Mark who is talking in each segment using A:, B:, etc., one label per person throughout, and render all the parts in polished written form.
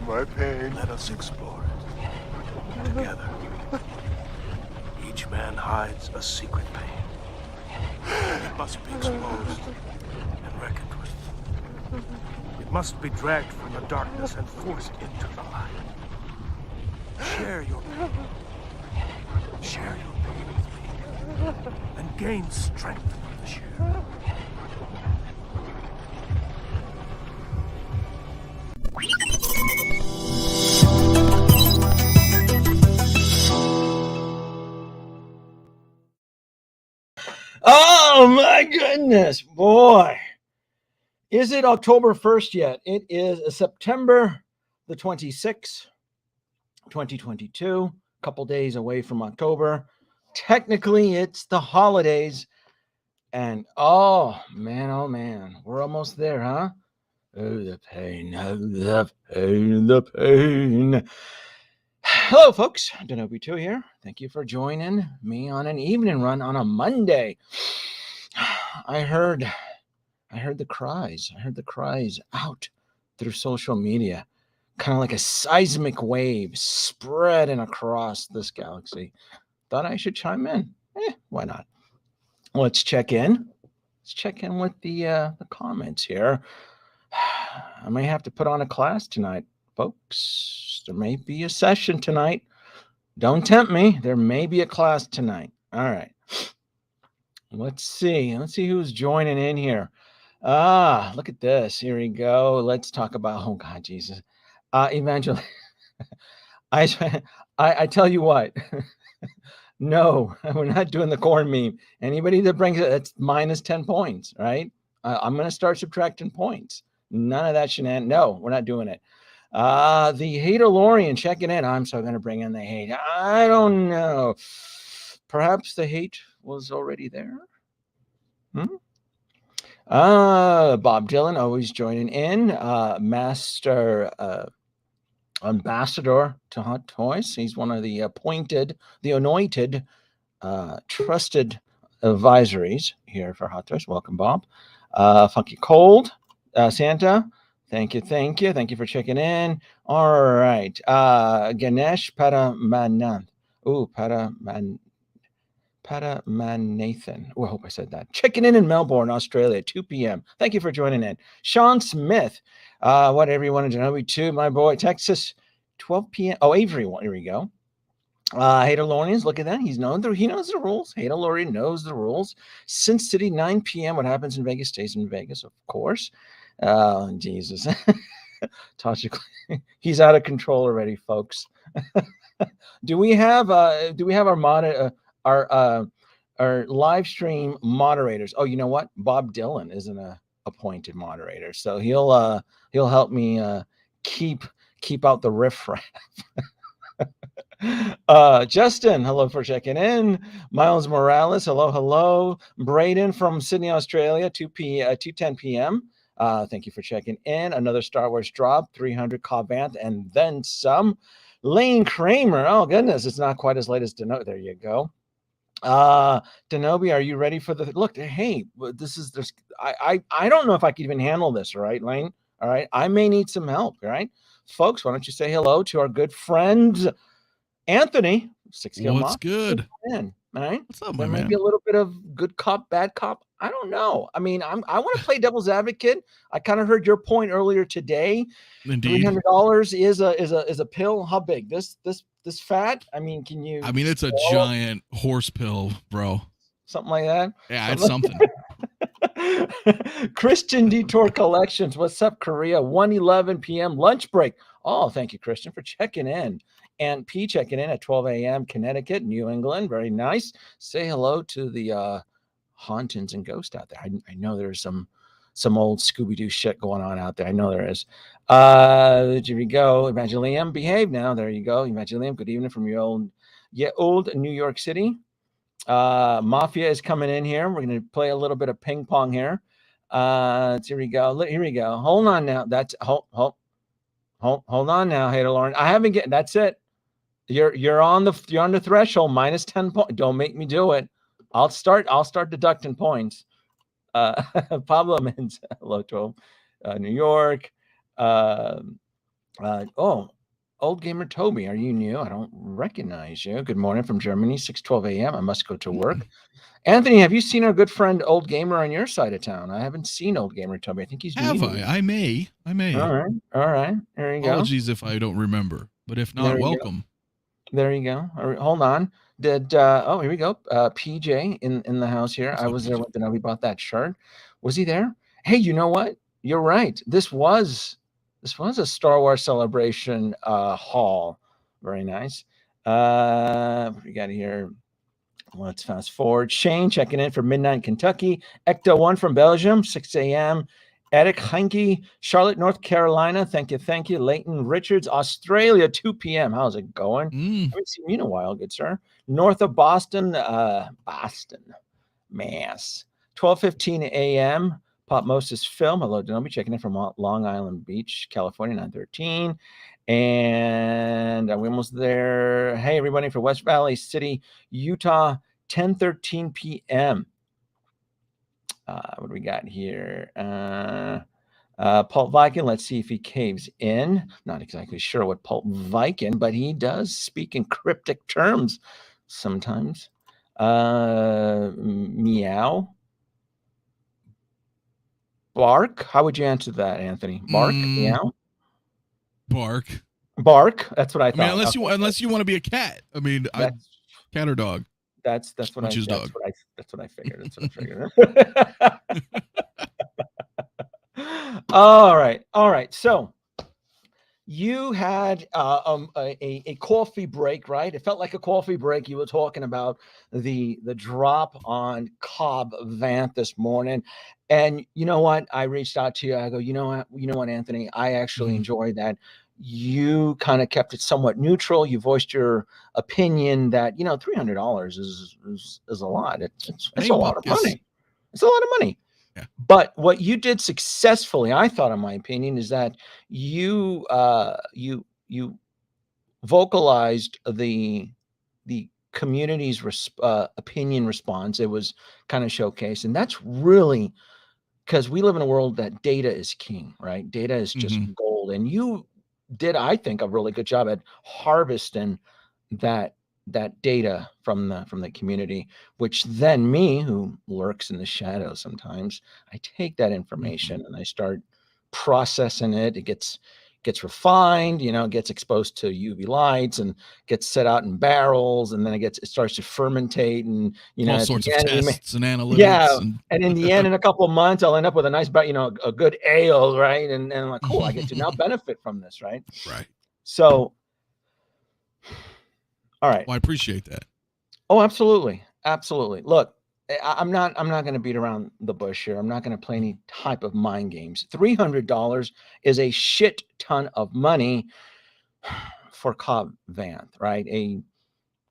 A: my pain.
B: Let us explore it together. Each man hides a secret pain. It must be exposed and reckoned with. It must be dragged from the darkness and forced into the light. Share your pain. Share your pain with me. And gain strength from the share.
C: Oh my goodness, boy. Is it October 1st yet? It is September the 26th, 2022. A couple days away from October. Technically, it's the holidays. And oh man, we're almost there, huh? Oh, the pain, oh, the pain, the pain. Hello, folks. Denobi2 here. Thank you for joining me on an evening run on a Monday. I heard the cries. I heard the cries out through social media, kind of like a seismic wave spreading across this galaxy. Thought I should chime in. Why not? Let's check in. Let's check in with the comments here. I may have to put on a class tonight, folks. There may be a session tonight. Don't tempt me. There may be a class tonight. All right. Let's see. Let's see who's joining in here. Look at this. Here we go. Let's talk about, oh God, Jesus. Evangeline. I tell you what. No, we're not doing the corn meme. Anybody that brings it, that's minus 10 points, right? I'm going to start subtracting points. None of that shenanigans. No, we're not doing it. The Haterlorian checking in. I'm so going to bring in the hate. I don't know. Perhaps the hate was already there. Bob Dylan always joining in. Master Ambassador to Hot Toys. He's one of the anointed, trusted advisories here for Hot Toys. Welcome, Bob. Funky Cold, Santa. Thank you for checking in. All right. Ganesh Paramananth. Paramanathan. Oh, I hope I said that. Checking in Melbourne, Australia, 2 p.m. Thank you for joining in. Sean Smith. What everyone in Denobi2, my boy. Texas, 12 p.m. Oh, Avery, here we go. Haterlorians, look at that. He knows the rules. Haterlorian knows the rules. Sin City, 9 p.m. What happens in Vegas stays in Vegas, of course. Oh, Jesus. Tasha, he's out of control already, folks. Do we have our live stream moderators? Oh, you know what? Bob Dylan is an appointed moderator, so he'll help me keep out the riffraff. Justin, hello for checking in. Miles Morales, hello. Braden from Sydney, Australia, 2:10 p.m. Thank you for checking in. Another Star Wars drop, 300 Cobb Vanth, and then some. Lane Kramer, oh goodness, it's not quite as late as Denobi. There you go. Denobi, are you ready for the look? Hey, I don't know if I can even handle this, all right, Lane? All right, I may need some help, all right? Folks, why don't you say hello to our good friend Anthony, 6 Kill
D: What's good?
C: All right.
D: What's up,
C: there
D: my
C: might
D: man?
C: be a little bit of good cop, bad cop. I don't know. I mean, I want to play devil's advocate. I kind of heard your point earlier today.
D: Indeed.
C: $300 is a pill. How big? This fat? I mean, can you?
D: I mean, it's a giant horse pill, bro.
C: Something like that.
D: Yeah, it's something.
C: Christian Detour Collections. What's up, Korea? 1:11 p.m. lunch break. Oh, thank you, Christian, for checking in. And P checking in at 12 a.m. Connecticut, New England. Very nice. Say hello to the hauntings and ghosts out there. I know there's some old Scooby-Doo shit going on out there. I know there is. Here we go. Evangeline, behave now. There you go. Evangeline, good evening from your old New York City. Mafia is coming in here. We're going to play a little bit of ping pong here. Here we go. Hold on now. That's hold on now, Haterlorian. I haven't get. That's it. You're on the threshold. Minus 10 points. Don't make me do it. I'll start deducting points. Pablo means hello to him. New York. Old gamer Toby, are you new? I don't recognize you. Good morning from Germany, 6:12 a.m. I must go to work. Anthony, have you seen our good friend Old Gamer on your side of town? I haven't seen Old Gamer Toby. I think he's
D: Have
C: new.
D: I? I may.
C: All right. There you go.
D: Apologies if I don't remember, but if not,
C: There you go.
D: welcome.
C: There you go. All right, hold on. Here we go. PJ in the house here.
D: What's
C: I
D: up,
C: was there
D: PJ?
C: when we bought that shirt. Was he there? Hey, you know what? You're right. This was a Star Wars Celebration haul. Very nice. We got here. Let's fast forward. Shane checking in from Midnight, Kentucky. Ecto-1 from Belgium, 6 a.m. Eric Heinke, Charlotte, North Carolina. Thank you. Leighton Richards, Australia, 2 p.m. How's it going? I haven't seen you in a while, good sir. North of Boston, Mass. 12:15 a.m. Pop Moses Film. Hello, Denobi. Checking in from Long Island Beach, California, 913. And we almost there. Hey, everybody, for West Valley City, Utah, 10:13 p.m. What do we got here? Pulp Viking. Let's see if he caves in. Not exactly sure what Pulp Viking, but he does speak in cryptic terms sometimes. Meow. Bark. How would you answer that, Anthony? Bark. Meow.
D: Bark.
C: That's what I thought.
D: I mean, unless you want to be a cat. I mean, cat or dog.
C: That's what I figured. All right. So you had a coffee break, right? It felt like a coffee break. You were talking about the drop on Cobb Vanth this morning, and you know what? I reached out to you. I go, you know what, Anthony? I actually enjoyed that. You kind of kept it somewhat neutral. You voiced your opinion that $300 is a lot. It's a lot of money. It's a lot of money.
D: Yeah.
C: But what you did successfully, I thought, in my opinion, is that you vocalized the community's opinion response. It was kind of showcased, and that's really because we live in a world that data is king, right? Data is just gold, and you did, I think, a really good job at harvesting that data from the community, which then me, who lurks in the shadows sometimes, I take that information and I start processing it. It gets refined, gets exposed to UV lights and gets set out in barrels, and then it starts to fermentate, and
D: all sorts of tests and analytics.
C: Yeah, and in the end, in a couple of months, I'll end up with a nice, a good ale, right? And I'm like, cool, I get to now benefit from this, right?
D: Right.
C: So, all right.
D: Well, I appreciate that.
C: Oh, absolutely. Look, I'm not going to beat around the bush here. I'm not going to play any type of mind games. $300 is a shit ton of money for Cobb Vanth, right? A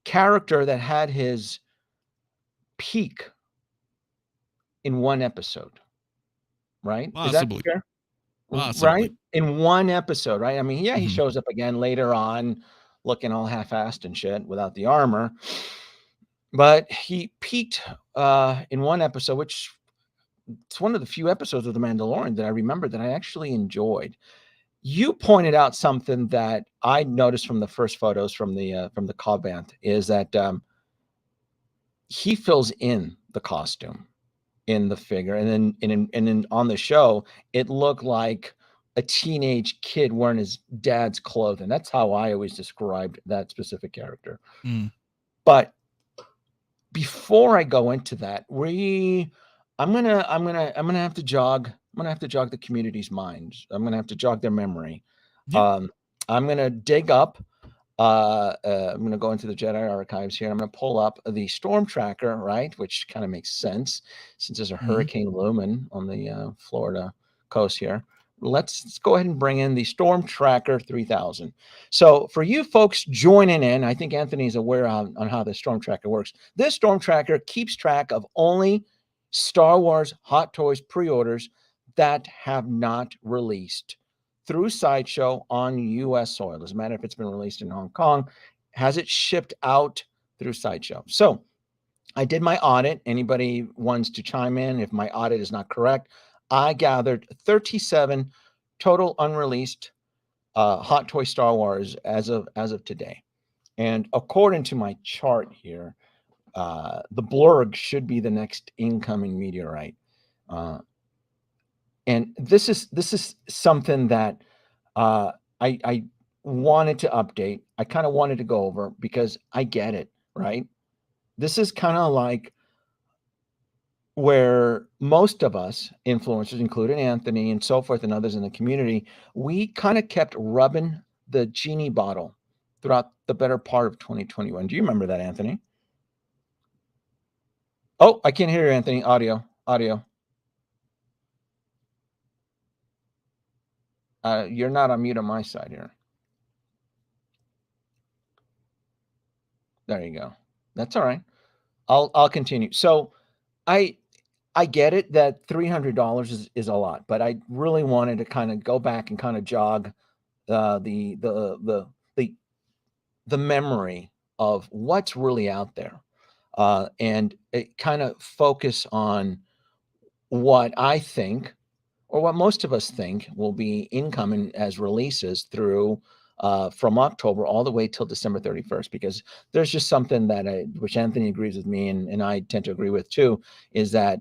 C: character that had his peak in one episode, right?
D: Possibly.
C: Is that fair?
D: Possibly.
C: Right? In one episode, right? I mean, yeah, he shows up again later on looking all half-assed and shit without the armor. But he peaked in one episode, which it's one of the few episodes of The Mandalorian that I remember that I actually enjoyed. You pointed out something that I noticed from the first photos from the Cobb Vanth is that he fills in the costume in the figure, and then on the show it looked like a teenage kid wearing his dad's clothing. That's how I always described that specific character. But before I go into that, I'm gonna have to jog the community's minds. I'm gonna have to jog their memory. I'm gonna dig up. I'm gonna go into the Jedi archives here. I'm gonna pull up the Storm Tracker, right, which kind of makes sense since there's a hurricane looming on the Florida coast here. Let's go ahead and bring in the Storm Tracker 3000. So for you folks joining in, I think Anthony's aware on how the Storm Tracker works. This Storm Tracker keeps track of only Star Wars Hot Toys pre-orders that have not released through Sideshow on U.S. soil. Doesn't matter if it's been released in Hong Kong. Has it shipped out through Sideshow? So I did my audit. Anybody wants to chime in if my audit is not correct? I gathered 37 total unreleased Hot Toy Star Wars as of today. And according to my chart here, the Blurg should be the next incoming meteorite. And this is something that I wanted to update. I kind of wanted to go over because I get it, right? This is kind of like where most of us influencers, including Anthony and so forth and others in the community, we kind of kept rubbing the genie bottle throughout the better part of 2021. Do you remember that, Anthony? Oh, I can't hear you, Anthony. Audio. You're not on mute on my side here. There you go. That's all right. I'll continue. So I get it that $300 is a lot, but I really wanted to kind of go back and kind of jog the memory of what's really out there, and it kind of focus on what I think, or what most of us think, will be incoming as releases through from October all the way till December 31st, because there's just something that which Anthony agrees with me, and I tend to agree with too, is that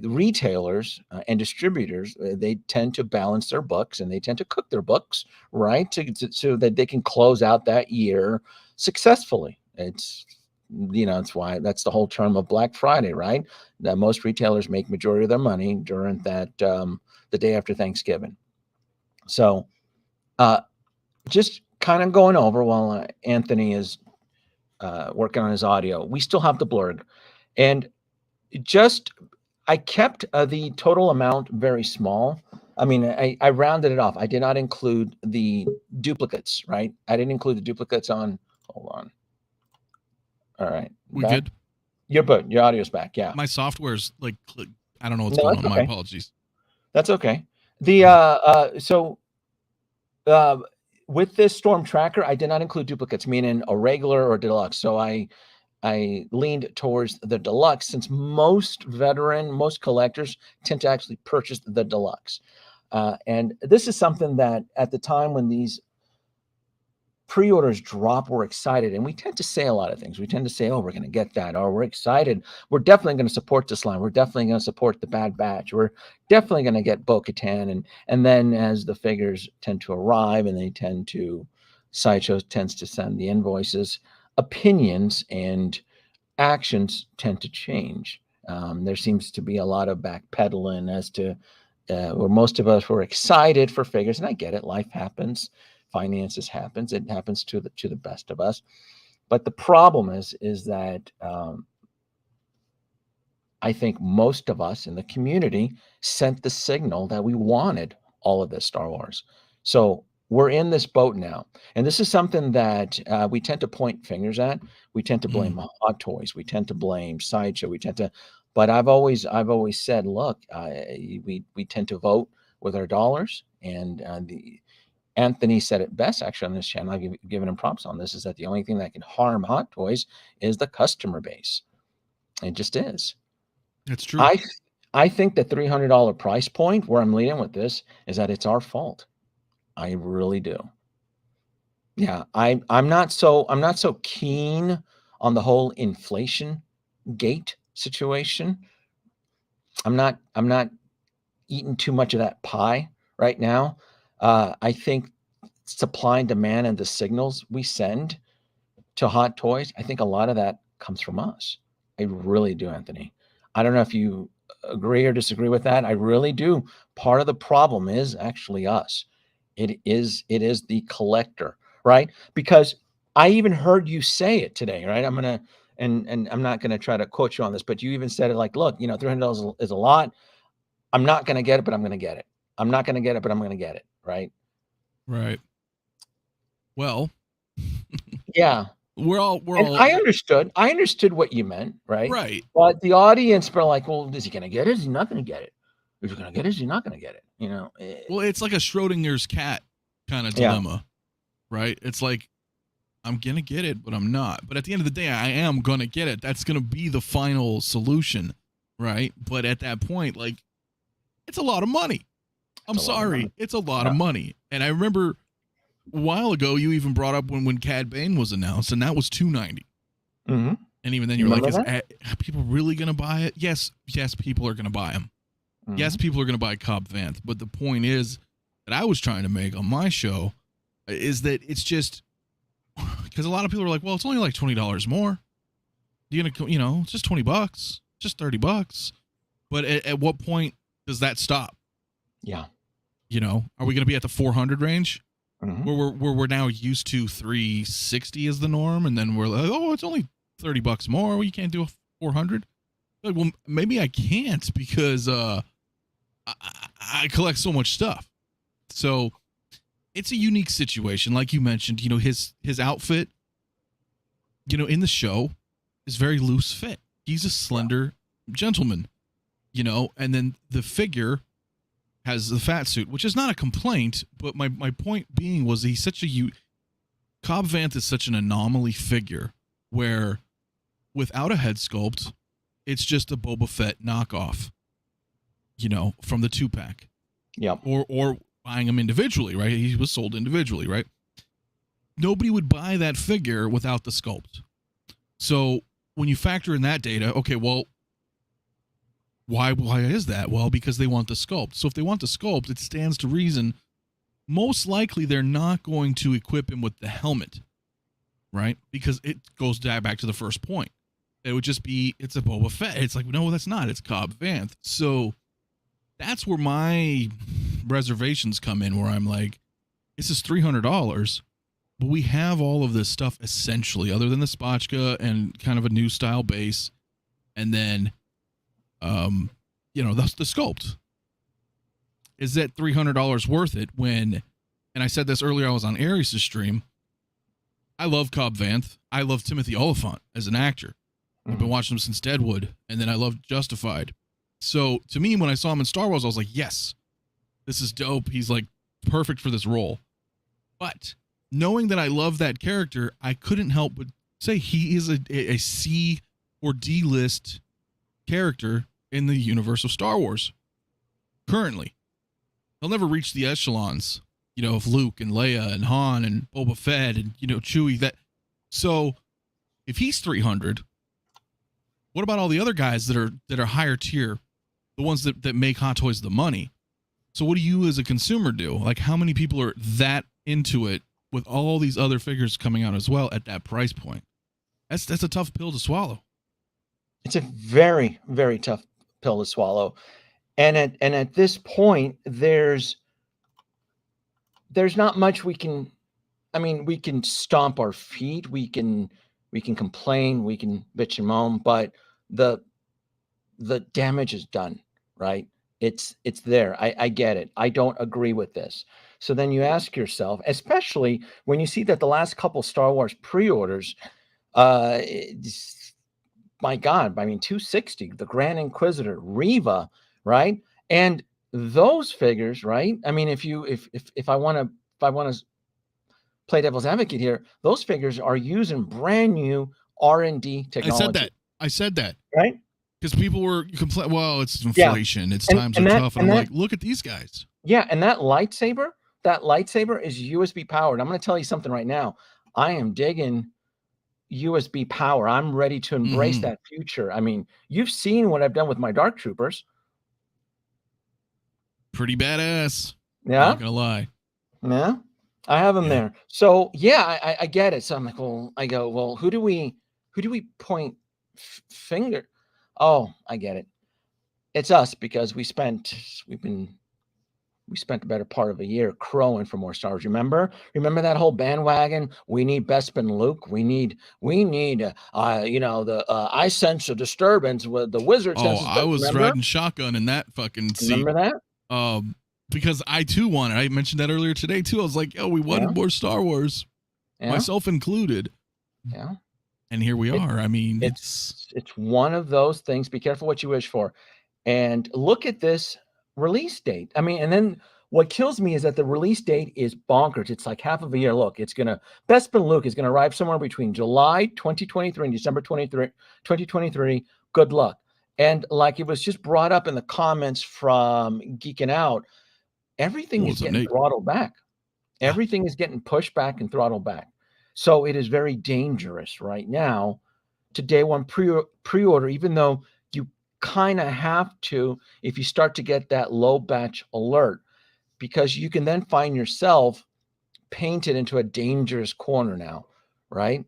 C: retailers and distributors, they tend to balance their books and they tend to cook their books, right, so that they can close out that year successfully. It's it's why that's the whole term of Black Friday, right? That most retailers make majority of their money during that the day after Thanksgiving. So just kind of going over while Anthony is working on his audio, we still have the blurg, and I kept the total amount very small. I mean, I rounded it off. I did not include the duplicates, right? I didn't include the duplicates on. Hold on. All right.
D: We good?
C: You're good. Your audio's back. Yeah.
D: My software's like, I don't know what's going on.
C: Okay.
D: My apologies.
C: That's okay. The with this Storm Tracker, I did not include duplicates, meaning a regular or deluxe. So I leaned towards the deluxe, since most collectors tend to actually purchase the deluxe. And this is something that at the time when these pre-orders drop, we're excited. And we tend to say a lot of things. We tend to say, oh, we're going to get that. Or we're excited. We're definitely going to support this line. We're definitely going to support the Bad Batch. We're definitely going to get Bo-Katan. And then as the figures tend to arrive and Sideshow tends to send the invoices, opinions and actions tend to change. There seems to be a lot of backpedaling as to where most of us were excited for figures. And I get it. Life happens. Finances happens. It happens to the best of us. But the problem is that I think most of us in the community sent the signal that we wanted all of this Star Wars. So we're in this boat now. And this is something that we tend to point fingers at. We tend to blame Hot Toys. We tend to blame Sideshow. But I've always said, look, we tend to vote with our dollars. And Anthony said it best, actually, on this channel. I've given him props on this, is that the only thing that can harm Hot Toys is the customer base. It just is.
D: That's true.
C: I think the $300 price point, where I'm leading with this, is that it's our fault. I really do. Yeah, I'm not so keen on the whole inflation gate situation. I'm not eating too much of that pie right now. I think supply and demand and the signals we send to Hot Toys, I think a lot of that comes from us. I really do, Anthony. I don't know if you agree or disagree with that. I really do. Part of the problem is actually us. It is the collector, right? Because I even heard you say it today, right? And I'm not gonna try to quote you on this, but you even said it like, look, $300 is a lot. I'm not gonna get it, but I'm gonna get it. I'm not gonna get it, but I'm gonna get it, right?
D: Right. Well,
C: yeah.
D: We're all.
C: I understood what you meant, right?
D: Right.
C: But the audience were like, well, is he gonna get it? Is he not gonna get it? Is he gonna get it? Is he not gonna get it?
D: Well, it's like a Schrodinger's cat kind of dilemma, right? It's like, I'm gonna get it, but I'm not. But at the end of the day, I am gonna get it. That's gonna be the final solution, right? But at that point, like, it's a lot of money. I'm sorry. It's a lot of money. And I remember a while ago, you even brought up when Cad Bane was announced, and that was $290.
C: Mm-hmm.
D: And even then, you're like, are people really going to buy it? Yes, people are going to buy them. Mm-hmm. Yes, people are going to buy Cobb Vanth. But the point is that I was trying to make on my show is that it's just because a lot of people are like, well, it's only like $20 more. You're going to, it's just $20, just $30. But at what point does that stop?
C: Yeah.
D: Are we going to be at the 400 range?
C: Mm-hmm.
D: Where we're now used to 360 as the norm, and then we're like, oh, it's only $30 more. Well, you can't do a 400. Like, well, maybe I can't because I collect so much stuff. So it's a unique situation, like you mentioned. His outfit, in the show, is very loose fit. He's a slender gentleman, and then the figure has the fat suit, which is not a complaint, but my point being was he's such Cobb Vanth is such an anomaly figure where without a head sculpt, it's just a Boba Fett knockoff, from the 2-pack.
C: Yeah.
D: Or buying him individually, right? He was sold individually, right? Nobody would buy that figure without the sculpt. So when you factor in that data, okay, well, why is that? Well, because they want the sculpt. So if they want the sculpt, it stands to reason most likely they're not going to equip him with the helmet, right? Because it goes back to the first point. It would just be, it's a Boba Fett. It's like, no, that's not. It's Cobb Vanth. So that's where my reservations come in, where I'm like, this is $300, but we have all of this stuff essentially, other than the spotchka and kind of a new style base, and then that's the sculpt. Is that $300 worth it when, and I said this earlier, I was on Aries' stream, I love Cobb Vanth. I love Timothy Oliphant as an actor. I've been watching him since Deadwood, and then I loved Justified. So to me, when I saw him in Star Wars, I was like, yes, this is dope. He's like perfect for this role. But knowing that I love that character, I couldn't help but say he is a C or D list character in the universe of Star Wars. Currently, he'll never reach the echelons, of Luke and Leia and Han and Boba Fett and Chewie. So if he's 300, what about all the other guys that are higher tier, the ones that make Hot Toys the money? So what do you as a consumer do? Like, how many people are that into it with all these other figures coming out as well at that price point? That's a tough pill to swallow.
C: It's a very, very tough pill to swallow. And at this point, there's not much we can stomp our feet, we can complain, we can bitch and moan, but the damage is done, right? It's there. I get it. I don't agree with this. So then you ask yourself, especially when you see that the last couple Star Wars pre-orders, my God, $260, the Grand Inquisitor, Reva, right? And those figures, right? If I want to play devil's advocate here, those figures are using brand new R&D technology.
D: I said that.
C: Right?
D: Because people were complaining, well, it's inflation. It's times are tough. And I'm like, look at these guys.
C: Yeah, and that lightsaber is USB powered. I'm going to tell you something right now. I am digging USB power. I'm ready to embrace that future. You've seen what I've done with my Dark Troopers.
D: Pretty badass.
C: Yeah.
D: Not going to lie.
C: Yeah. I have them there. So yeah, I get it. So I'm like, well, who do we point finger? Oh, I get it. It's us, because we spent the better part of a year crowing for more Star Wars. Remember that whole bandwagon? We need Bespin Luke. We need the I sense a disturbance with the wizard.
D: I was riding shotgun in that fucking seat.
C: Remember that?
D: Because I too wanted. I mentioned that earlier today too. I was like, we wanted more Star Wars, myself included.
C: Yeah.
D: And here we are.
C: It's one of those things. Be careful what you wish for. And look at this release date. And then what kills me is that the release date is bonkers. It's like half of a year. Look, Bespin Luke is going to arrive somewhere between July 2023 and December 2023. Good luck. And like it was just brought up in the comments from Geeking Out, everything is
D: What's up,
C: getting
D: Nate?
C: throttled back.
D: Yeah.
C: Everything is getting pushed back and throttled back. So it is very dangerous right now to day one pre-order, even though you kind of have to if you start to get that low batch alert, because you can then find yourself painted into a dangerous corner now, right?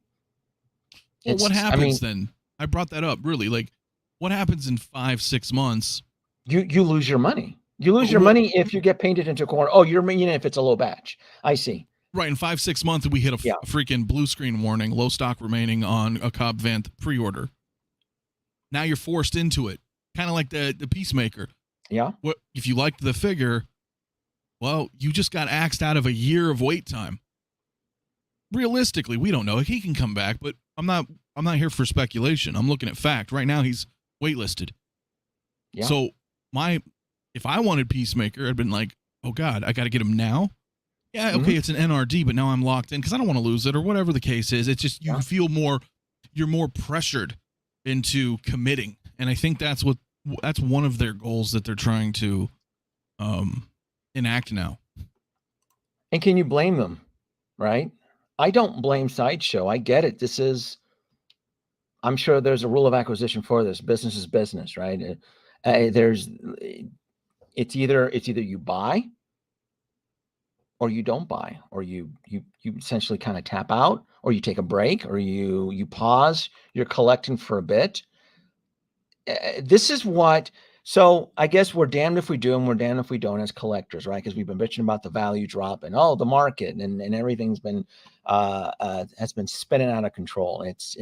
D: Well, what
C: I
D: happens
C: mean,
D: then? I brought that up, really. Like, what happens in 5-6 months?
C: you lose your money. You lose your money if you get painted into a corner. Oh, you're meaning if it's a low batch. I see.
D: Right, in 5-6 months, we hit a
C: Yeah.
D: freaking blue screen warning, low stock remaining on a Cobb Vanth pre-order. Now you're forced into it, kind of like the Peacemaker.
C: Yeah.
D: What if you liked the figure? Well, you just got axed out of a year of wait time. Realistically, we don't know. He can come back, but I'm not here for speculation. I'm looking at fact. Right now, he's waitlisted.
C: Yeah.
D: So if I wanted Peacemaker, I'd been like, oh God, I got to get him now. Yeah, okay, It's an NRD, but now I'm locked in because I don't want to lose it or whatever the case is. It's just you feel you're more pressured into committing, and I think that's one of their goals that they're trying to enact now.
C: And can you blame them? Right? I don't blame Sideshow. I get it. I'm sure there's a rule of acquisition for this. Business is business, right? It's either you buy or you don't buy, or you essentially kind of tap out, or you take a break, or you pause. You're collecting for a bit. This is what. So I guess we're damned if we do and we're damned if we don't as collectors, right? Because we've been bitching about the value drop and the market and everything's been has been spinning out of control. It's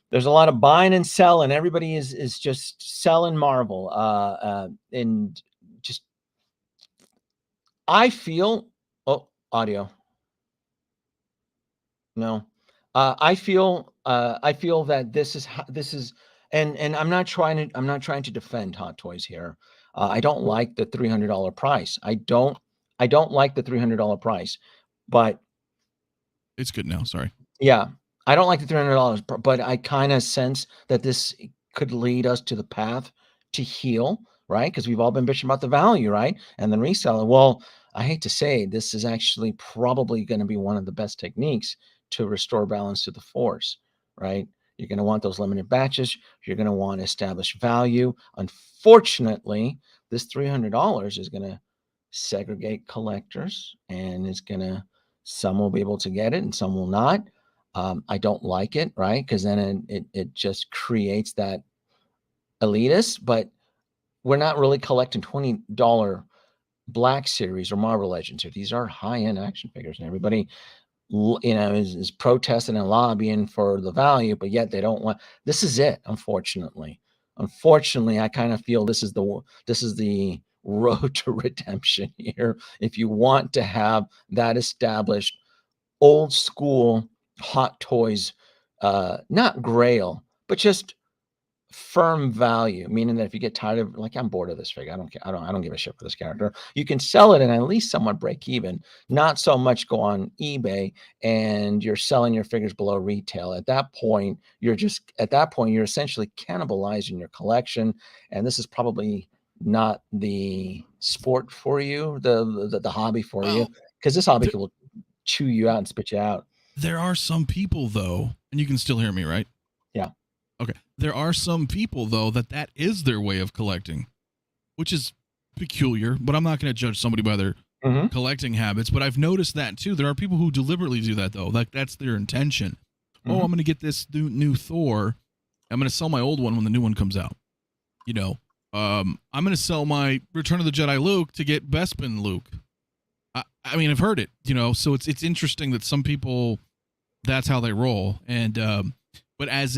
C: there's a lot of buying and selling. Everybody is just selling Marvel and just I feel audio. No. I feel that this is and I'm not trying to defend Hot Toys here. I don't like the $300 price. I don't like the $300 price, but
D: it's good now. Sorry.
C: Yeah, I don't like the $300, but I kind of sense that this could lead us to the path to heal, right? Because we've all been bitching about the value, right? And then reseller. Well, I hate to say this is actually probably going to be one of the best techniques to restore balance to the force, right? You're going to want those limited batches. You're going to want to establish value. Unfortunately, this $300 is going to segregate collectors and is going to, some will be able to get it and some will not. I don't like it, right? Because then it just creates that elitist, but we're not really collecting $20 Black Series or Marvel Legends here. These are high-end action figures, and everybody, is protesting and lobbying for the value, but yet they don't want. This is it, unfortunately. Unfortunately, I kind of feel this is the road to redemption here. If you want to have that established, old school Hot Toys, not grail, but just firm value, meaning that if you get tired of, like, I'm bored of this figure, I don't care, I don't give a shit for this character, you can sell it and at least somewhat break even, not so much go on eBay and you're selling your figures below retail. At that point you're essentially cannibalizing your collection, and this is probably not the sport for you, the hobby for you, because this hobby will chew you out and spit you out.
D: There are some people, though, and you can still hear me, right?
C: Yeah.
D: Okay. There are some people, though, that is their way of collecting, which is peculiar, but I'm not going to judge somebody by their collecting habits. But I've noticed that, too. There are people who deliberately do that, though. Like, that's their intention. Oh, I'm going to get this new Thor. I'm going to sell my old one when the new one comes out. I'm going to sell my Return of the Jedi Luke to get Bespin Luke. I mean, I've heard it, so it's interesting that some people, that's how they roll. And, but as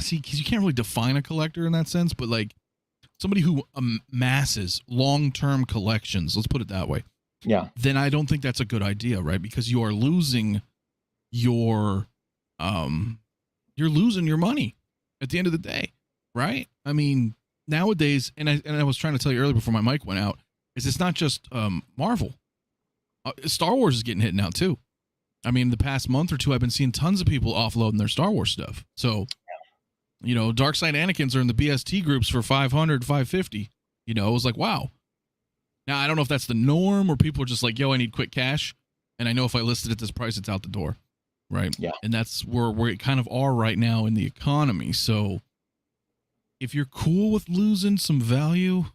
D: because you can't really define a collector in that sense, but like somebody who amasses long-term collections, let's put it that way.
C: Yeah.
D: Then I don't think that's a good idea, right? Because you are losing your money at the end of the day, right? I mean, nowadays, and I was trying to tell you earlier before my mic went out, is it's not just Marvel. Star Wars is getting hit now too. I mean, the past month or two, I've been seeing tons of people offloading their Star Wars stuff. So, Dark Side Anakins are in the BST groups for $500, $550. It was like, wow. Now, I don't know if that's the norm or people are just like, yo, I need quick cash. And I know if I list it at this price, it's out the door. Right.
C: Yeah.
D: And that's where we kind of are right now in the economy. So if you're cool with losing some value,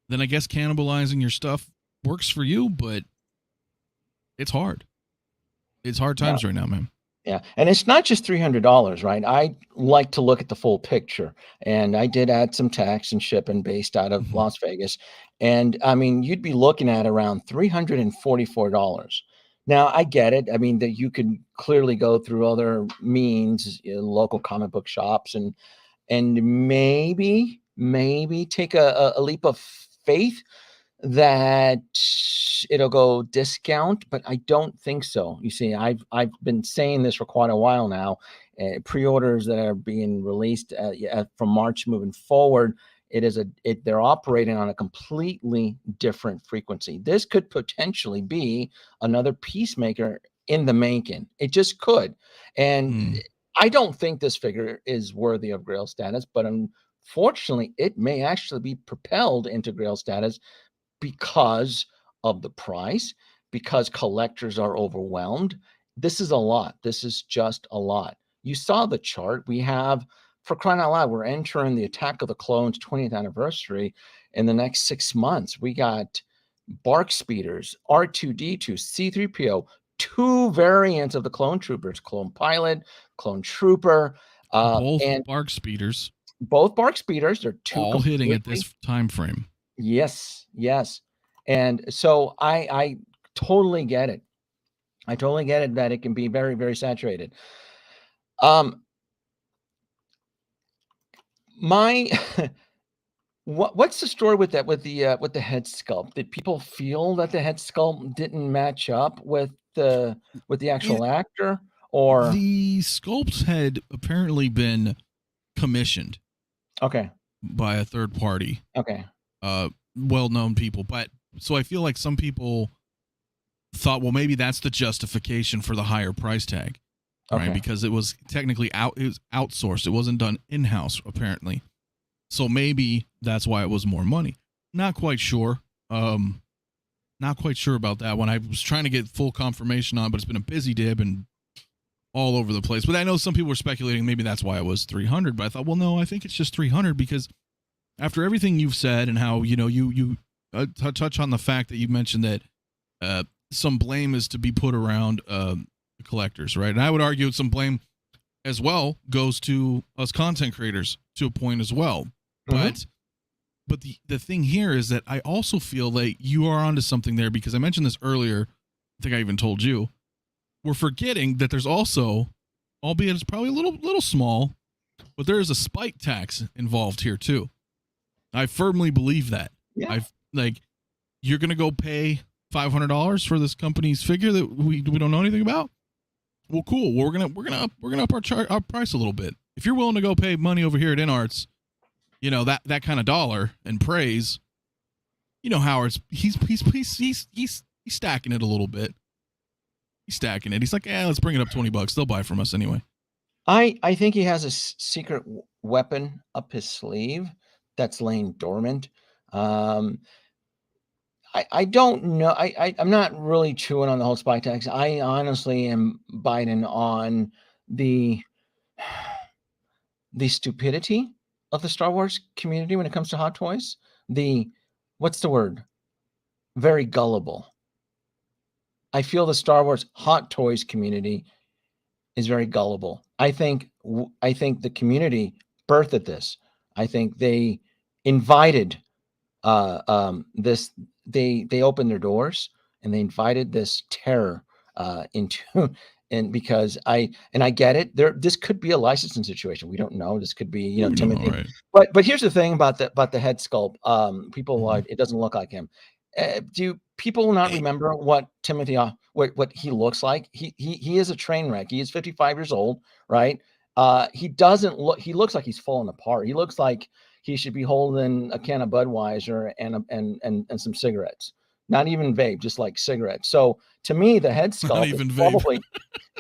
D: then I guess cannibalizing your stuff works for you, but it's hard. It's hard times right now, man.
C: Yeah. And it's not just $300, right? I like to look at the full picture. And I did add some tax and shipping based out of Las Vegas. And I mean, you'd be looking at around $344. Now, I get it. I mean, that you could clearly go through other means, local comic book shops, and maybe take a leap of faith that it'll go discount, but I don't think so. You see, I've been saying this for quite a while now. Pre-orders that are being released from March moving forward, they're operating on a completely different frequency. This could potentially be another Peacemaker in the making. It just could, and I don't think this figure is worthy of Grail status, but unfortunately, it may actually be propelled into Grail status because of the price, because collectors are overwhelmed. This is a lot. This is just a lot. You saw the chart. We have, for crying out loud, we're entering the Attack of the Clones 20th anniversary in the next 6 months. We got Bark Speeders, R2D2, C3PO, 2 variants of the Clone Troopers, Clone Pilot, Clone Trooper.
D: Both
C: and
D: Bark Speeders.
C: Both Bark Speeders. They're two
D: all hitting at this time frame.
C: Yes. And so I totally get it. I totally get it that it can be very, very saturated. What's the story with that, with the head sculpt? Did people feel that the head sculpt didn't match up with the actual actor, or
D: the sculpts had apparently been commissioned?
C: Okay.
D: By a third party.
C: Okay.
D: Well-known people, but so I feel like some people thought, well, maybe that's the justification for the higher price tag, right? Because it was technically outsourced. It wasn't done in-house, apparently. So maybe that's why it was more money. Not quite sure. Not quite sure about that one. I was trying to get full confirmation on, but it's been a busy dib and all over the place. But I know some people were speculating maybe that's why it was 300. But I thought, well, no, I think it's just 300 because after everything you've said and how, you touch on the fact that you mentioned that some blame is to be put around the collectors, right? And I would argue some blame as well goes to us content creators to a point as well. But the thing here is that I also feel like you are onto something there, because I mentioned this earlier. I think I even told you. We're forgetting that there's also, albeit it's probably a little small, but there is a spike tax involved here too. I firmly believe that. Yeah. You're gonna go pay $500 for this company's figure that we don't know anything about. Well, cool. We're gonna up our price a little bit. If you're willing to go pay money over here at InArts, that kind of dollar and praise, Howard's he's stacking it a little bit. He's stacking it. He's like, let's bring it up $20. They'll buy from us anyway.
C: I think he has a secret weapon up his sleeve that's laying dormant. I don't know. I'm not really chewing on the whole spy tax. I honestly am biting on the stupidity of the Star Wars community when it comes to Hot Toys. What's the word? Very gullible. I feel the Star Wars Hot Toys community is very gullible. I think the community birthed this. I think they invited this. They opened their doors and they invited this terror into, and because I get it. This could be a licensing situation. We don't know. This could be, Timothy. Right. But here's the thing about the head sculpt. People like, it doesn't look like him. Do people not remember what Timothy, what he looks like? He is a train wreck. He is 55 years old, right? He doesn't look. He looks like he's falling apart. He looks like he should be holding a can of Budweiser and some cigarettes. Not even vape, just like cigarettes. So to me, the head sculpt is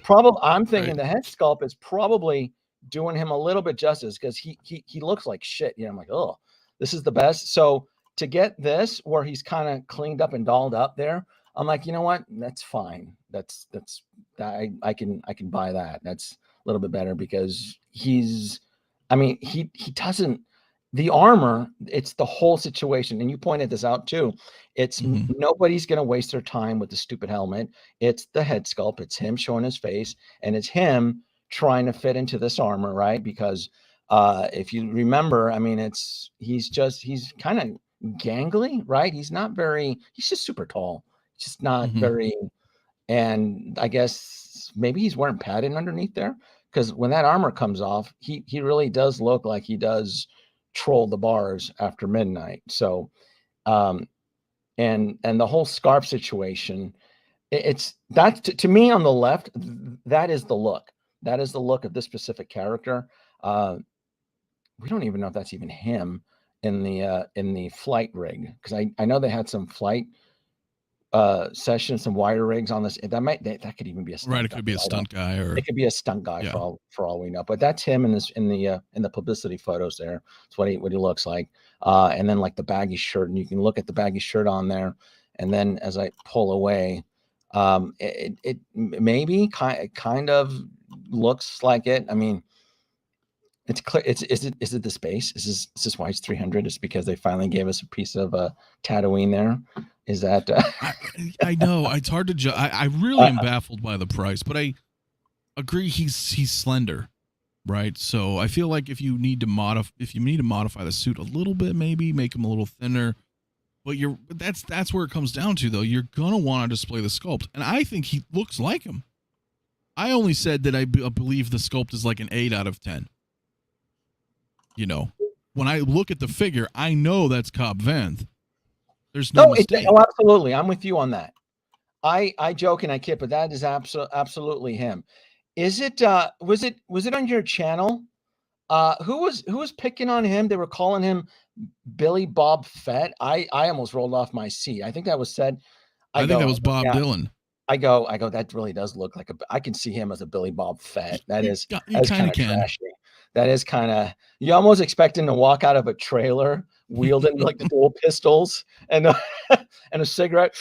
C: probably. I'm thinking the head sculpt is probably doing him a little bit justice, because he looks like shit. I'm like, oh, this is the best. So to get this where he's kind of cleaned up and dolled up there, I'm like, you know what? That's fine. I can buy that. That's a little bit better because he doesn't, the armor, it's the whole situation. And you pointed this out too. It's nobody's going to waste their time with the stupid helmet. It's the head sculpt. It's him showing his face, and it's him trying to fit into this armor, right? Because if you remember, I mean, he's kind of gangly, right? He's just super tall. He's just not very, and I guess maybe he's wearing padding underneath there, because when that armor comes off, he really does look like he does troll the bars after midnight. So and the whole scarf situation, it's that to me on the left, that is the look of this specific character. We don't even know if that's even him in the flight rig, because I know they had some flight sessions, some wire rigs on this. That could even be a stunt
D: right. It
C: guy.
D: could be a stunt guy, or
C: it could be a stunt guy for all we know. But that's him in the publicity photos there. It's what he looks like. And then like the baggy shirt, and you can look at the baggy shirt on there. And then as I pull away, it maybe kind of looks like it. I mean, it's clear. Is it the space? Is this why it's 300? It's because they finally gave us a piece of Tatooine there. Is that?
D: I know it's hard to judge. I really am baffled by the price, but I agree he's slender, right? So I feel like if you need to modify the suit a little bit, maybe make him a little thinner. But that's where it comes down to, though. You're gonna want to display the sculpt, and I think he looks like him. I only said that I believe the sculpt is like an 8 out of 10. You know, when I look at the figure, I know that's Cobb Vanth. There's no mistake.
C: Absolutely. I'm with you on that. I joke and I kid, but that is absolutely him. Is it? Was it on your channel? Who was picking on him? They were calling him Billy Bob Fett. I almost rolled off my seat. I think that was said.
D: I think that was Bob Dylan.
C: I go. That really does look like I can see him as a Billy Bob Fett. That's kind of trashy. That is kind of, you almost expect him to walk out of a trailer wielding like the dual pistols and a cigarette.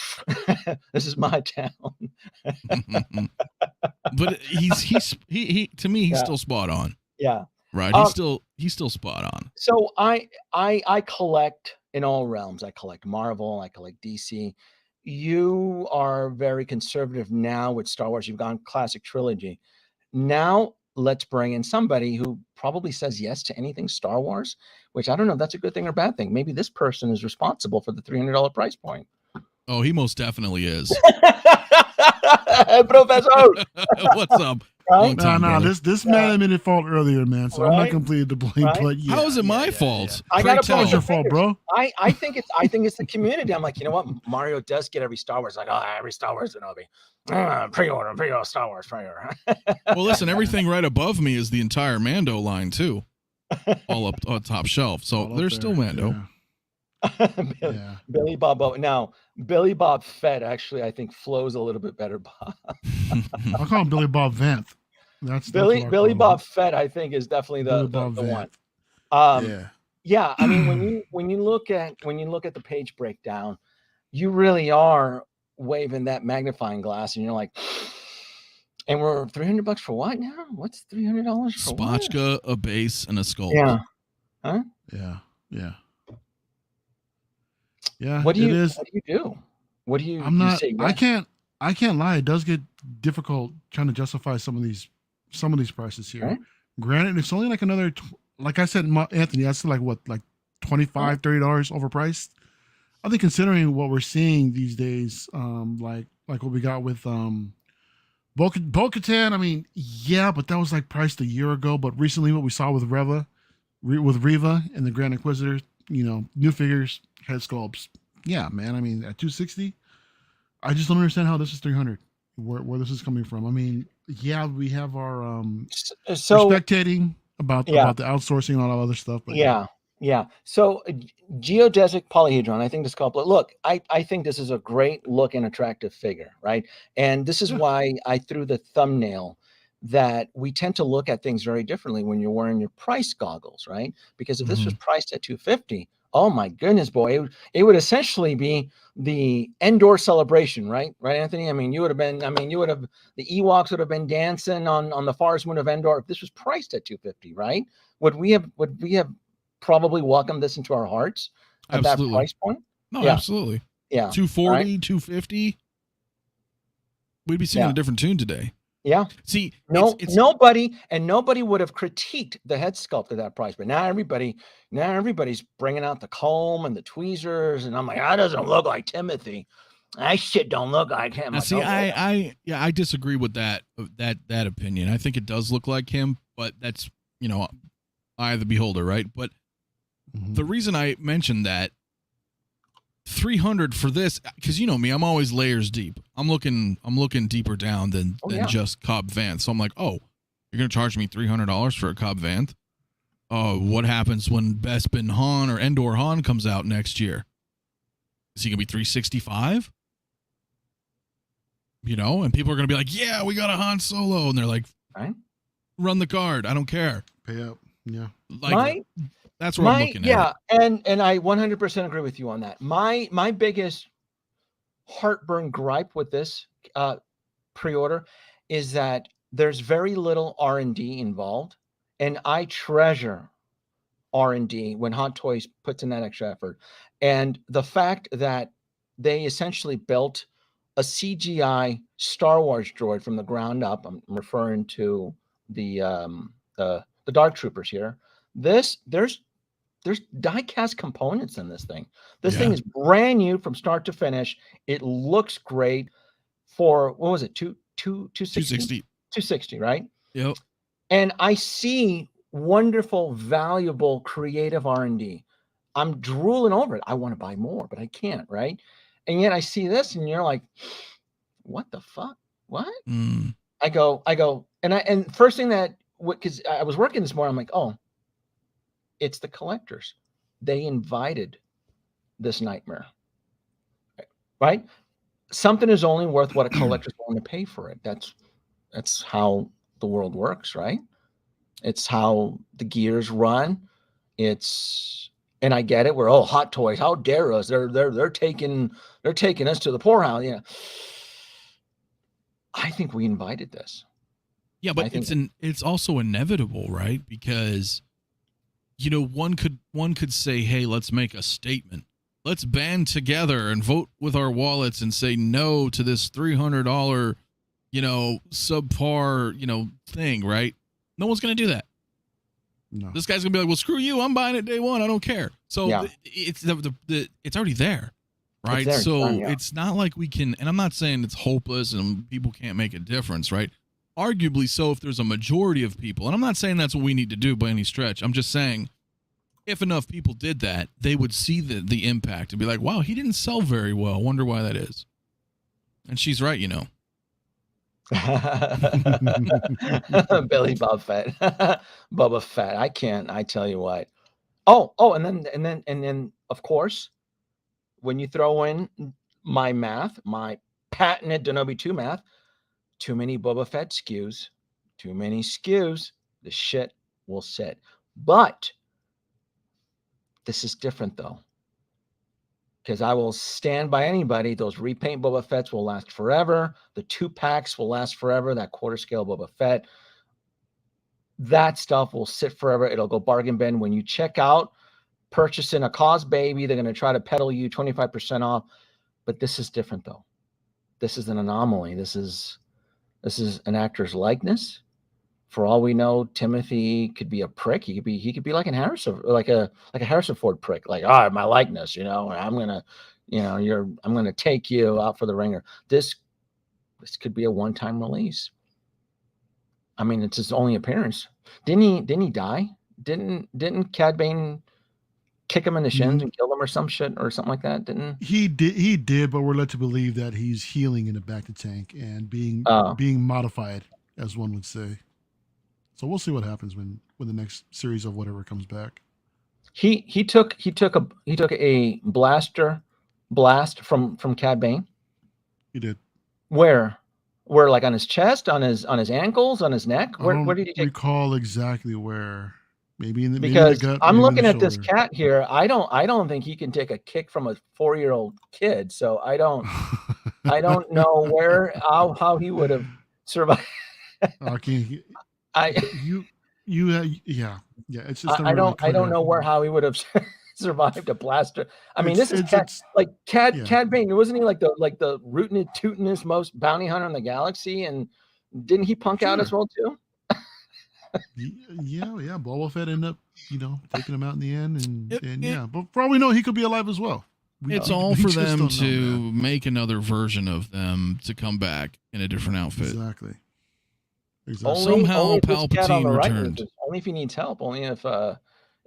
C: This is my town.
D: But he to me, he's still spot on.
C: Yeah.
D: Right. He's still spot on.
C: So I collect in all realms. I collect Marvel. I collect DC. You are very conservative now with Star Wars. You've gone classic trilogy. Now let's bring in somebody who probably says yes to anything Star Wars, which I don't know if that's a good thing or bad thing. Maybe this person is responsible for the $300 price point.
D: Oh, he most definitely is.
C: Professor,
D: what's up?
C: Right?
A: No, this man admitted at fault earlier, man. So I'm not completely to blame, but yeah.
D: How is it my fault?
C: I got to
A: your fault, bro.
C: I think it's the community. I'm like, you know what? Mario does get every Star Wars. Like, every Star Wars Kenobi. Pre-order, Star Wars, pre-order.
D: Well, listen, everything right above me is the entire Mando line too, all up on top shelf. So there's still Mando.
C: Yeah. Billy Bob. Now, Billy Bob Fett actually, I think, flows a little bit better. Bob.
A: I'll call him Billy Bob Vanth. That's
C: Billy Bob Fett, I think, is definitely the one. Yeah. I mean, when you look at the page breakdown, you really are waving that magnifying glass, and you're like, and we're $300 for what now? What's $300 for?
D: Spotchka, a base, and a sculpt.
C: Yeah. Huh?
A: Yeah.
C: What do you do? What do you?
A: I'm not. You say, I can't lie. It does get difficult trying to justify some of these prices here. Right? Granted, it's only like another, like I said, Anthony, that's like what, like $25, $30 overpriced. I think considering what we're seeing these days, like what we got with Bo-Katan, I mean, yeah, but that was like priced a year ago. But recently, what we saw with Reva and the Grand Inquisitor, new figures, head sculpts. Yeah, man. I mean, at $260, I just don't understand how this is $300. Where this is coming from. I mean, yeah, we have our we're spectating about the outsourcing and all that other stuff. But
C: yeah. So geodesic polyhedron, I think this couple. Look, I think this is a great look and attractive figure, right? And this is why I threw the thumbnail that we tend to look at things very differently when you're wearing your price goggles, right? Because if this was priced at $250, Oh my goodness, boy! It would essentially be the Andor celebration, right? Right, Anthony. I mean, you would have been. I mean, you would have. The Ewoks would have been dancing on the forest moon of Endor if this was priced at $250, right? Would we have? Would we have probably welcomed this into our hearts at that
D: Absolutely.
C: price point?
D: No,
C: Yeah.
D: absolutely.
C: Yeah.
D: 240,
C: Right?
D: 250. We'd be singing
C: Yeah.
D: a different tune today.
C: Yeah.
D: See,
C: No,
D: it's
C: nobody would have critiqued the head sculpt at that price, but now everybody's bringing out the comb and the tweezers, and I'm like, that doesn't look like Timothy. That shit don't look like him.
D: now
C: Like,
D: see,
C: oh,
D: I disagree with that opinion. I think it does look like him, but that's, eye of the beholder, right? But the reason I mentioned that, 300 for this, because you know me, I'm always layers deep. I'm looking deeper down than just Cobb Vanth. So I'm like, oh, you're gonna charge me $300 for a Cobb Vanth? What happens when Bespin Han or Endor Han comes out next year? Is he gonna be $365? And people are gonna be like, yeah, we got a Han Solo, and they're like,
C: right?
D: Run the card. I don't care.
A: Pay up. Yeah.
D: Like that's what I'm looking at.
C: Yeah, and I 100% agree with you on that. My biggest heartburn gripe with this pre-order is that there's very little R&D involved, and I treasure R&D when Hot Toys puts in that extra effort. And the fact that they essentially built a CGI Star Wars droid from the ground up. I'm referring to the Dark Troopers here. There's die-cast components in this thing. This thing is brand new from start to finish. It looks great for, what was it, 260? 260, right?
D: Yep.
C: And I see wonderful, valuable, creative R&D. I'm drooling over it. I want to buy more, but I can't, right? And yet I see this, and you're like, what the fuck? What? I go, and first thing that, because I was working this morning, I'm like, oh, it's the collectors. They invited this nightmare, right? Something is only worth what a collector's willing to pay for it. That's how the world works, right? It's how the gears run. And I get it. We're Hot Toys. How dare us? They're taking us to the poorhouse. Yeah. I think we invited this.
D: Yeah, but it's also inevitable, right? Because one could say, hey, let's make a statement. Let's band together and vote with our wallets and say no to this $300, subpar, thing, right? No one's going to do that.
A: No.
D: This guy's going to be like, well, screw you. I'm buying it day one. I don't care. So it's it's already there, right? It's not like we can, and I'm not saying it's hopeless and people can't make a difference, right? Arguably so if there's a majority of people. And I'm not saying that's what we need to do by any stretch. I'm just saying if enough people did that, they would see the impact and be like, wow, he didn't sell very well. Wonder why that is. And she's right,
C: Billy Bob Fett. Boba Fett. I tell you what. And then of course, when you throw in my math, my patented Denobi 2 math, too many Boba Fett SKUs, the shit will sit. But this is different though, because I will stand by anybody. Those repaint Boba Fetts will last forever. The 2-packs will last forever. That quarter scale Boba Fett, that stuff will sit forever. It'll go bargain bin. When you check out purchasing a Cause Baby, they're going to try to peddle you 25% off. But this is different though. This is an anomaly. This is an actor's likeness. For all we know, Timothy could be a prick. He could be like a Harrison Ford prick. Like, my likeness, I'm gonna take you out for the ringer. This could be a one-time release. I mean, it's his only appearance. Didn't he die? Didn't Cad Bane kick him in the shins and kill him or some shit or something like that? Didn't
A: he? Did, but we're led to believe that he's healing in the back to tank and being modified, as one would say. So we'll see what happens when the next series of whatever comes back.
C: He took a blast from Cad Bane.
A: He did.
C: Where like on his chest, on his ankles, on his neck? Where did he take?
A: Recall exactly where. Maybe in the
C: because
A: gut,
C: I'm
A: maybe in
C: looking
A: the
C: at this
A: shoulder.
C: cat here. I don't think he can take a kick from a 4-year-old kid. So I don't know how he would have survived.
A: Okay,
C: I
A: yeah. It's not
C: I
A: really
C: don't
A: clear.
C: know how he would have survived a blaster. I mean, this is
A: It's yeah.
C: Cad Bane. Wasn't he like the rootin' tootin'est most bounty hunter in the galaxy? And didn't he punk out as
A: Sure.
C: well too?
A: Yeah. Boba Fett ended up, taking him out in the end, and
D: It-
A: yeah. But for all we know, he could be alive as well.
D: It's all for
A: just
D: them
A: don't know,
D: to
A: man.
D: make another version of them to come back in a different outfit.
A: Exactly.
D: Somehow
C: if this cat on
D: Palpatine
C: the right
D: returned.
C: needs it, only if he needs help. Only if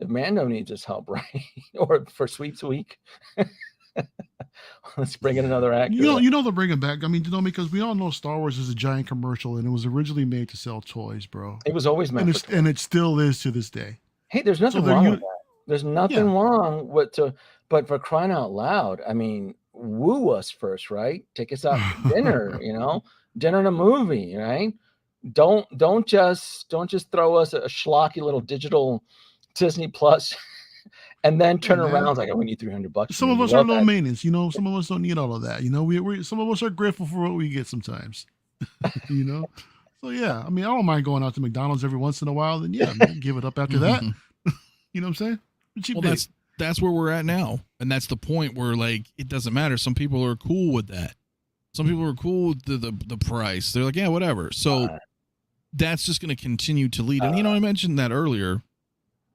C: Mando needs his help, right? Or for Sweeps Week. Let's bring in another actor.
A: They'll bring him back. I mean, because we all know Star Wars is a giant commercial, and it was originally made to sell toys, bro.
C: It was always meant for toys.
A: And it still is to this day.
C: Hey, there's nothing wrong with that. There's nothing wrong but for crying out loud. I mean, woo us first, right? Take us out to dinner, dinner and a movie, right? Don't just throw us a schlocky little digital Disney Plus and then turn around like, we need $300.
A: Some of us are low maintenance, some of us don't need all of that. We some of us are grateful for what we get sometimes. So yeah, I mean, I don't mind going out to McDonald's every once in a while, then yeah, man, give it up after that. You know what I'm saying?
D: Well, that's where we're at now. And that's the point where, like, it doesn't matter. Some people are cool with that. Some people are cool with the price. They're like, yeah, whatever. So that's just going to continue to lead. And, I mentioned that earlier.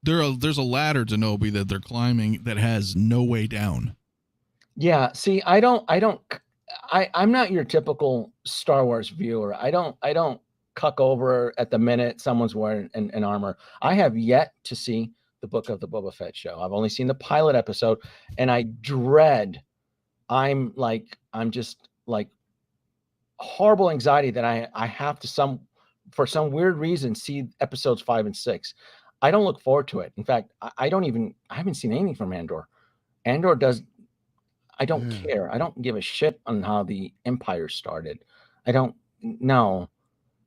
D: There's a ladder to Nobi that they're climbing that has no way down. Yeah.
C: See, I'm not your typical Star Wars viewer. I don't cuck over at the minute someone's wearing an armor. I have yet to see the Book of the Boba Fett show. I've only seen the pilot episode, and I dread. I'm just like horrible anxiety that I have to for some weird reason see episodes 5 and 6. I don't look forward to it. In fact, I haven't seen anything from Andor. I don't care. I don't give a shit on how the Empire started. No,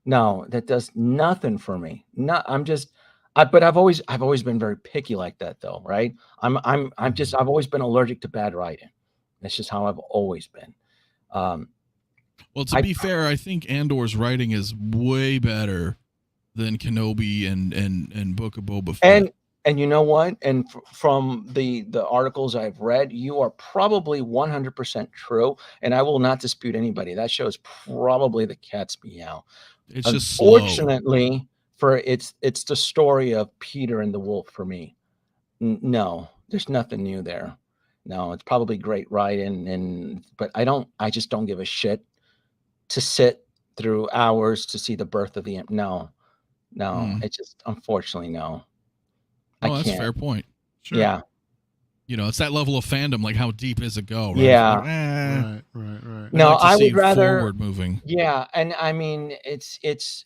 C: that does nothing for me. But I've always been very picky like that though, right? I've always been allergic to bad writing. That's just how I've always been.
D: Well, to be fair, I think Andor's writing is way better than Kenobi and Book of Boba Fett.
C: And you know what? And from the articles I've read, you are probably 100% true. And I will not dispute anybody. That show is probably the cat's meow.
D: It's just slow.
C: Unfortunately, it's the story of Peter and the wolf for me. No, there's nothing new there. No, it's probably great writing, but I just don't give a shit to sit through hours to see the birth of the no. It's just unfortunately no.
D: Oh, that's a fair point.
A: Sure.
C: Yeah.
D: It's that level of fandom. Like, how deep is it go? Right?
C: Yeah.
A: Like, right.
C: No,
D: I
C: would rather
D: forward moving.
C: Yeah, and I mean, it's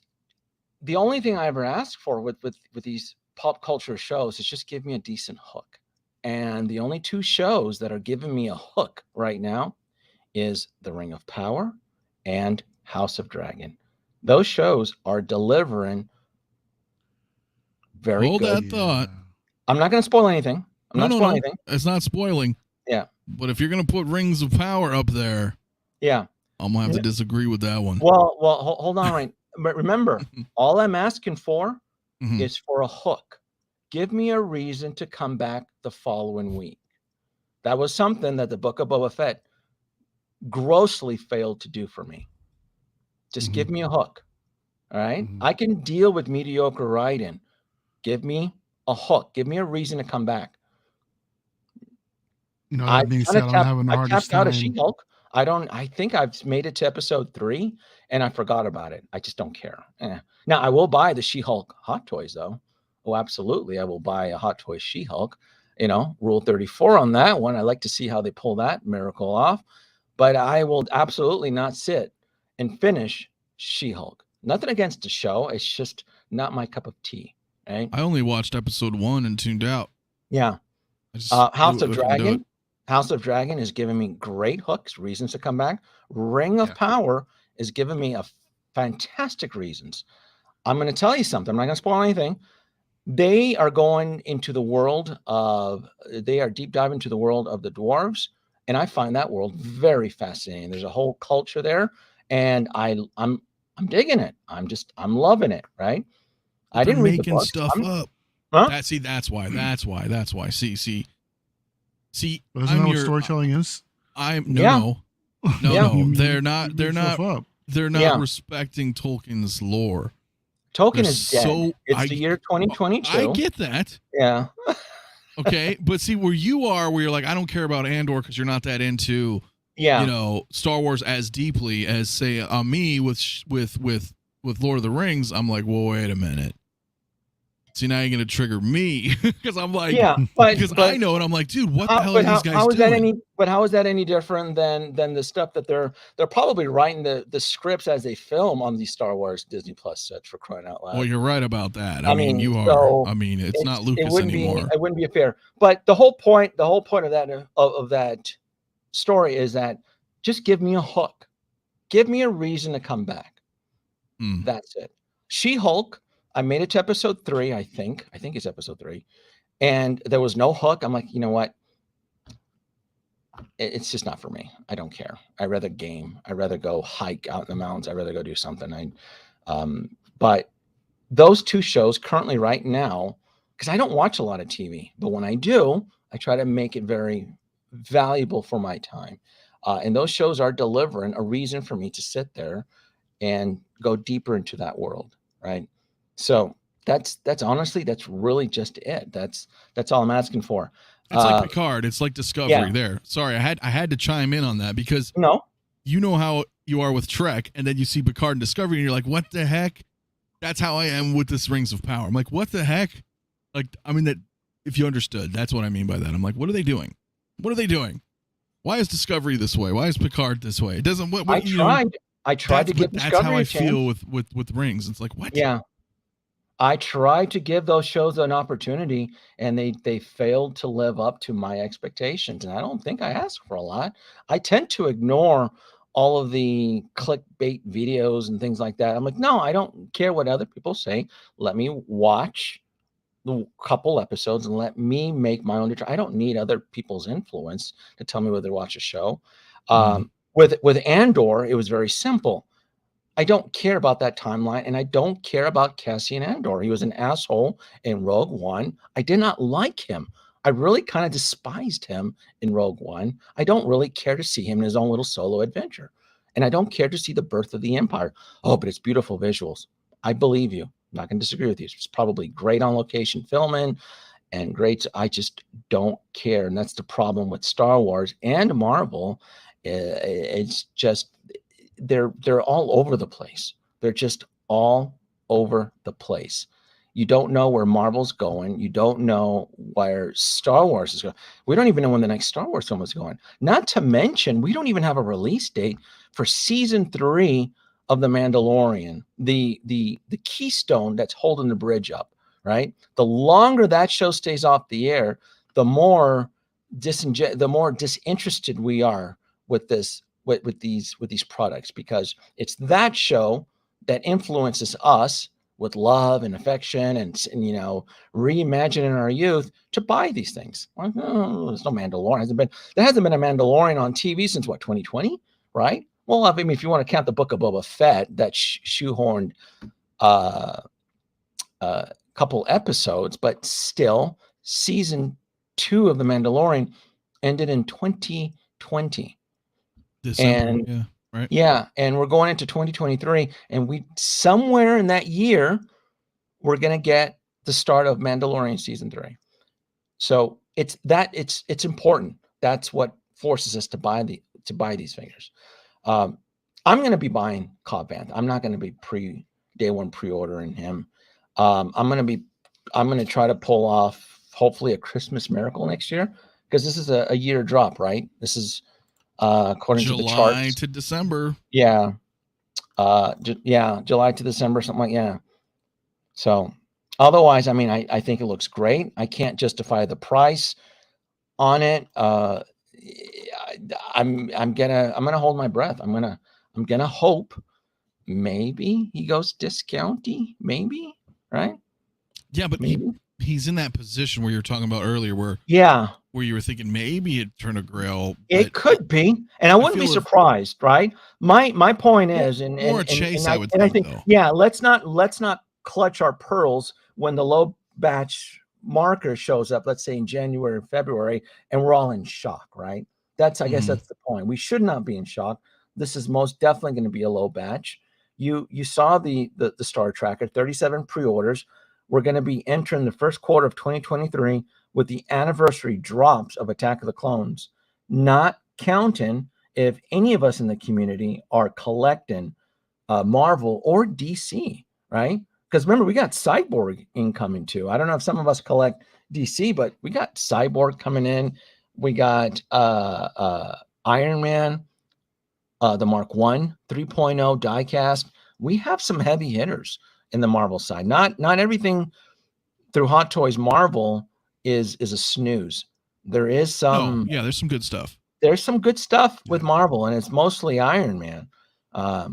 C: the only thing I ever ask for with these pop culture shows is just give me a decent hook. And the only 2 shows that are giving me a hook right now is The Ring of Power and House of Dragon. Those shows are delivering very
D: Hold
C: good.
D: that thought.
C: I'm not going to spoil anything. I'm not spoiling anything.
D: It's not spoiling.
C: Yeah.
D: But if you're going to put Rings of Power up there,
C: yeah,
D: I'm going to have to disagree with that one.
C: Well, hold on, right? But remember, all I'm asking for is for a hook. Give me a reason to come back the following week. That was something that the Book of Boba Fett grossly failed to do for me. Just give me a hook. All right. I can deal with mediocre writing. Give me a hook. Give me a reason to come back.
A: That being said, I'm having the hardest time.
C: Out of She-Hulk. I think I've made it to episode 3 and I forgot about it. I just don't care. Now I will buy the She-Hulk hot toys though. Oh, absolutely. I will buy a Hot Toy She-Hulk, Rule 34 on that one. I like to see how they pull that miracle off, but I will absolutely not sit and finish She-Hulk. Nothing against the show. It's just not my cup of tea. Right.
D: I only watched episode 1 and tuned out.
C: Yeah. House of Dragon. House of Dragon is giving me great hooks, reasons to come back. Ring of Power is giving me a fantastic reasons. I'm going to tell you something. I'm not going to spoil anything. They are going into the world of, they are deep diving into the world of the dwarves, and I find that world very fascinating. There's a whole culture there, and I'm digging it. I'm loving it. Right?
D: But
C: I
D: they're
C: didn't read the
D: making
C: books.
D: stuff up.
C: Huh?
D: That's why. See,
A: But isn't that what storytelling is?
C: Yeah.
D: No. They're not
C: Yeah.
D: respecting Tolkien's lore.
C: Tolkien
D: They're
C: is dead. It's the year 2022.
D: I get that.
C: Yeah.
D: Okay, but see where you are, where you're like, I don't care about Andor because you're not that into,
C: Yeah.
D: Star Wars as deeply as say me with Lord of the Rings. I'm like, well, wait a minute. See, now you're gonna trigger me because I'm like, because I know it. I'm like, dude, what the hell are these guys doing?
C: How is that any different than the stuff that they're probably writing the scripts as they film on these Star Wars Disney Plus sets, for crying out loud?
D: Well, you're right about that.
C: I mean,
D: you are.
C: so
D: It's not Lucas anymore.
C: It wouldn't be fair. But the whole point of that story is that just give me a hook, give me a reason to come back. That's it. She-Hulk. I made it to episode 3, I think it's episode 3, and there was no hook. I'm like, you know what? It's just not for me. I don't care. I'd rather game. I'd rather go hike out in the mountains. I'd rather go do something. But those two shows currently right now, because I don't watch a lot of TV, but when I do, I try to make it very valuable for my time. And those shows are delivering a reason for me to sit there and go deeper into that world, right? So that's honestly, that's really just it. That's all I'm asking for.
D: It's like Picard. It's like Discovery there. Sorry, I had to chime in on that because you know how you are with Trek, and then you see Picard and Discovery, and you're like, what the heck? That's how I am with this Rings of Power. I'm like, what the heck? Like, I mean, that if you understood, that's what I mean by that. I'm like, what are they doing? What are they doing? Why is Discovery this way? Why is Picard this way? It doesn't.
C: I tried to give Discovery
D: that's how I
C: a chance.
D: feel with Rings. It's like, what?
C: Yeah. I tried to give those shows an opportunity, and they failed to live up to my expectations. And I don't think I asked for a lot. I tend to ignore all of the clickbait videos and things like that. I'm like, no, I don't care what other people say. Let me watch the couple episodes and let me make my own. I don't need other people's influence to tell me whether to watch a show. With Andor, it was very simple. I don't care about that timeline, and I don't care about Cassian Andor. He was an asshole in Rogue One. I did not like him. I really kind of despised him in Rogue One. I don't really care to see him in his own little solo adventure. And I don't care to see the birth of the Empire. Oh, but it's beautiful visuals. I believe you. I'm not going to disagree with you. It's probably great on location filming and great. I just don't care. And that's the problem with Star Wars and Marvel. It's just... they're all over the place. They're just all over the place. You don't know where Marvel's going. You don't know where Star Wars is going. We don't even know when the next Star Wars film is going. Not to mention, we don't even have a release date for season 3 of The Mandalorian, the keystone that's holding the bridge up, right? The longer that show stays off the air, the more disinterested we are with this. With these products, because it's that show that influences us with love and affection and reimagining our youth to buy these things. Like, oh, there's no Mandalorian. There hasn't been a Mandalorian on TV since 2020, right? Well, I mean, if you want to count the Book of Boba Fett, that shoehorned couple episodes, but still, season 2 of The Mandalorian ended in 2020.
D: December, right?
C: Yeah, and we're going into 2023, and we somewhere in that year we're going to get the start of Mandalorian season 3. So it's important. That's what forces us to buy these figures. I'm going to be buying Cobb Vanth. I'm not going to be day one pre-ordering him. I'm going to try to pull off hopefully a Christmas miracle next year, because this is a year drop, right? This is according to the charts.
D: July to December.
C: Yeah. July to December, something like So otherwise, I mean, I think it looks great. I can't justify the price on it. I'm gonna hold my breath. I'm gonna hope maybe he goes discounty, maybe, right?
D: Yeah, but
C: Maybe.
D: he's in that position where you're talking about earlier, where
C: Yeah,
D: you were thinking maybe it'd turn a grail.
C: it
D: But
C: could be, and I wouldn't be
D: feel if-
C: surprised, right? My point is,
D: more a chase, I would
C: and I
D: think,
C: think,
D: though.
C: yeah, let's not clutch our pearls when the low batch marker shows up, let's say in January or February, and we're all in shock, right? I guess
D: Mhm.
C: that's the point. We should not be in shock. This is most definitely going to be a low batch. You saw the Star Tracker, 37 pre-orders. We're going to be entering the first quarter of 2023 with the anniversary drops of Attack of the Clones, not counting if any of us in the community are collecting Marvel or DC, right? Because remember, we got Cyborg incoming too. I don't know if some of us collect DC, but we got Cyborg coming in. We got Iron Man, the Mark 1 3.0 diecast. We have some heavy hitters in the Marvel side. Not everything through Hot Toys Marvel is a snooze. There is some
D: there's some good stuff.
C: There's some good stuff with Marvel, and it's mostly Iron Man. Are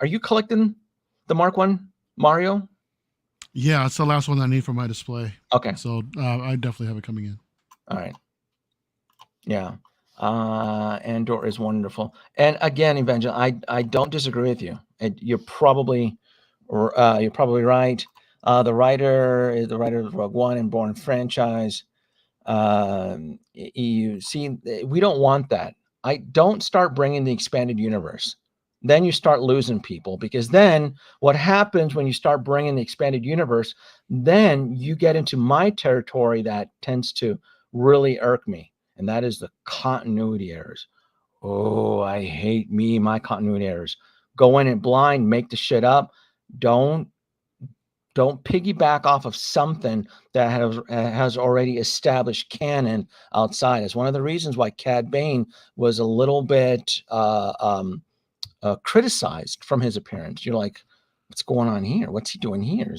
C: you collecting the Mark 1 Mario?
A: Yeah, it's the last one I need for my display.
C: Okay.
A: So I definitely have it coming in.
C: All right. Yeah. Andor is wonderful. And again, Evangel, I don't disagree with you. You're probably right. The writer is the writer of Rogue One and Bourne franchise. You see, we don't want that. I don't start bringing the expanded universe. Then you start losing people, because then what happens when you start bringing the expanded universe, then you get into my territory that tends to really irk me. And that is the continuity errors. Oh, I hate my continuity errors. Go in it blind, make the shit up. Don't piggyback off of something that has already established canon outside. It's one of the reasons why Cad Bane was a little bit criticized from his appearance. You're like, what's going on here? What's he doing here?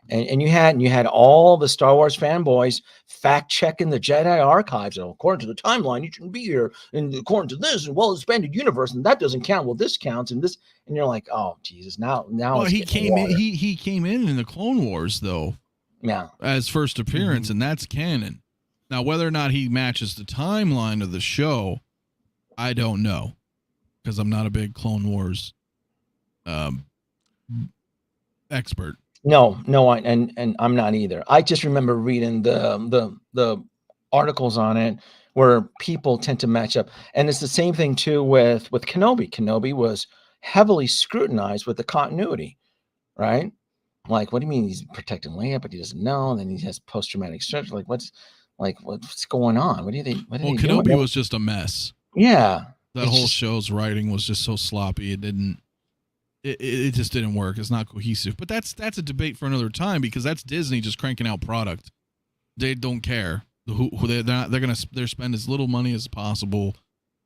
C: And you had all the Star Wars fanboys fact checking the Jedi archives. And according to the timeline, you shouldn't be here. And according to this, and expanded universe, and that doesn't count. Well, this counts, and this, and you're like, oh Jesus! Now,
D: Well, he came in. He came in the Clone Wars though.
C: Yeah,
D: as first appearance, and that's canon. Now, whether or not he matches the timeline of the show, I don't know, because I'm not a big Clone Wars expert.
C: No, and I'm not either. I just remember reading the articles on it where people tend to match up, and it's the same thing too with Kenobi. Kenobi was heavily scrutinized with the continuity, right? Like, what do you mean he's protecting Leia, but he doesn't know? And then he has post-traumatic stress. What's going on? What do you think? Well,
D: Kenobi was just a mess.
C: Yeah,
D: that whole show's writing was just so sloppy. It just didn't work. It's not cohesive. But that's a debate for another time, because that's Disney just cranking out product. They don't care. They're spend as little money as possible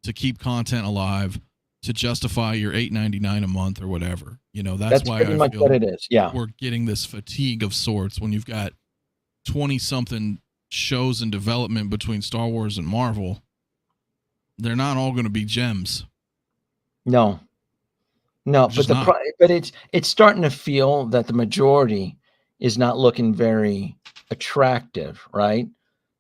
D: to keep content alive, to justify your $8.99 a month or whatever. That's why
C: pretty much what it is. Yeah,
D: we're getting this fatigue of sorts when you've got 20-something shows in development between Star Wars and Marvel. They're not all going to be gems.
C: No, but it's starting to feel that the majority is not looking very attractive, right?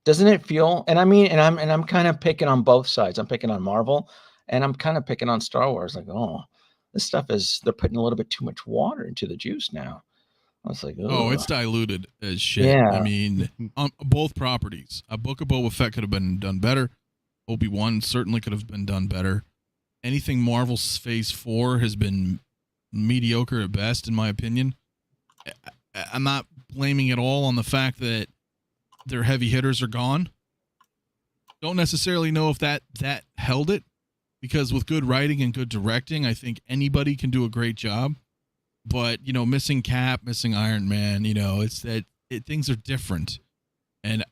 C: Doesn't it feel? And I mean, and I'm kind of picking on both sides. I'm picking on Marvel, and I'm kind of picking on Star Wars. Like, oh, this stuff they're putting a little bit too much water into the juice now. I was like,
D: oh, it's diluted as shit.
C: Yeah.
D: I mean, on both properties, a Book of Boba Fett could have been done better. Obi-Wan certainly could have been done better. Anything Marvel's Phase 4 has been mediocre at best, in my opinion. I'm not blaming it all on the fact that their heavy hitters are gone. Don't necessarily know if that held it, because with good writing and good directing, I think anybody can do a great job. But, missing Cap, missing Iron Man, it's that things are different. And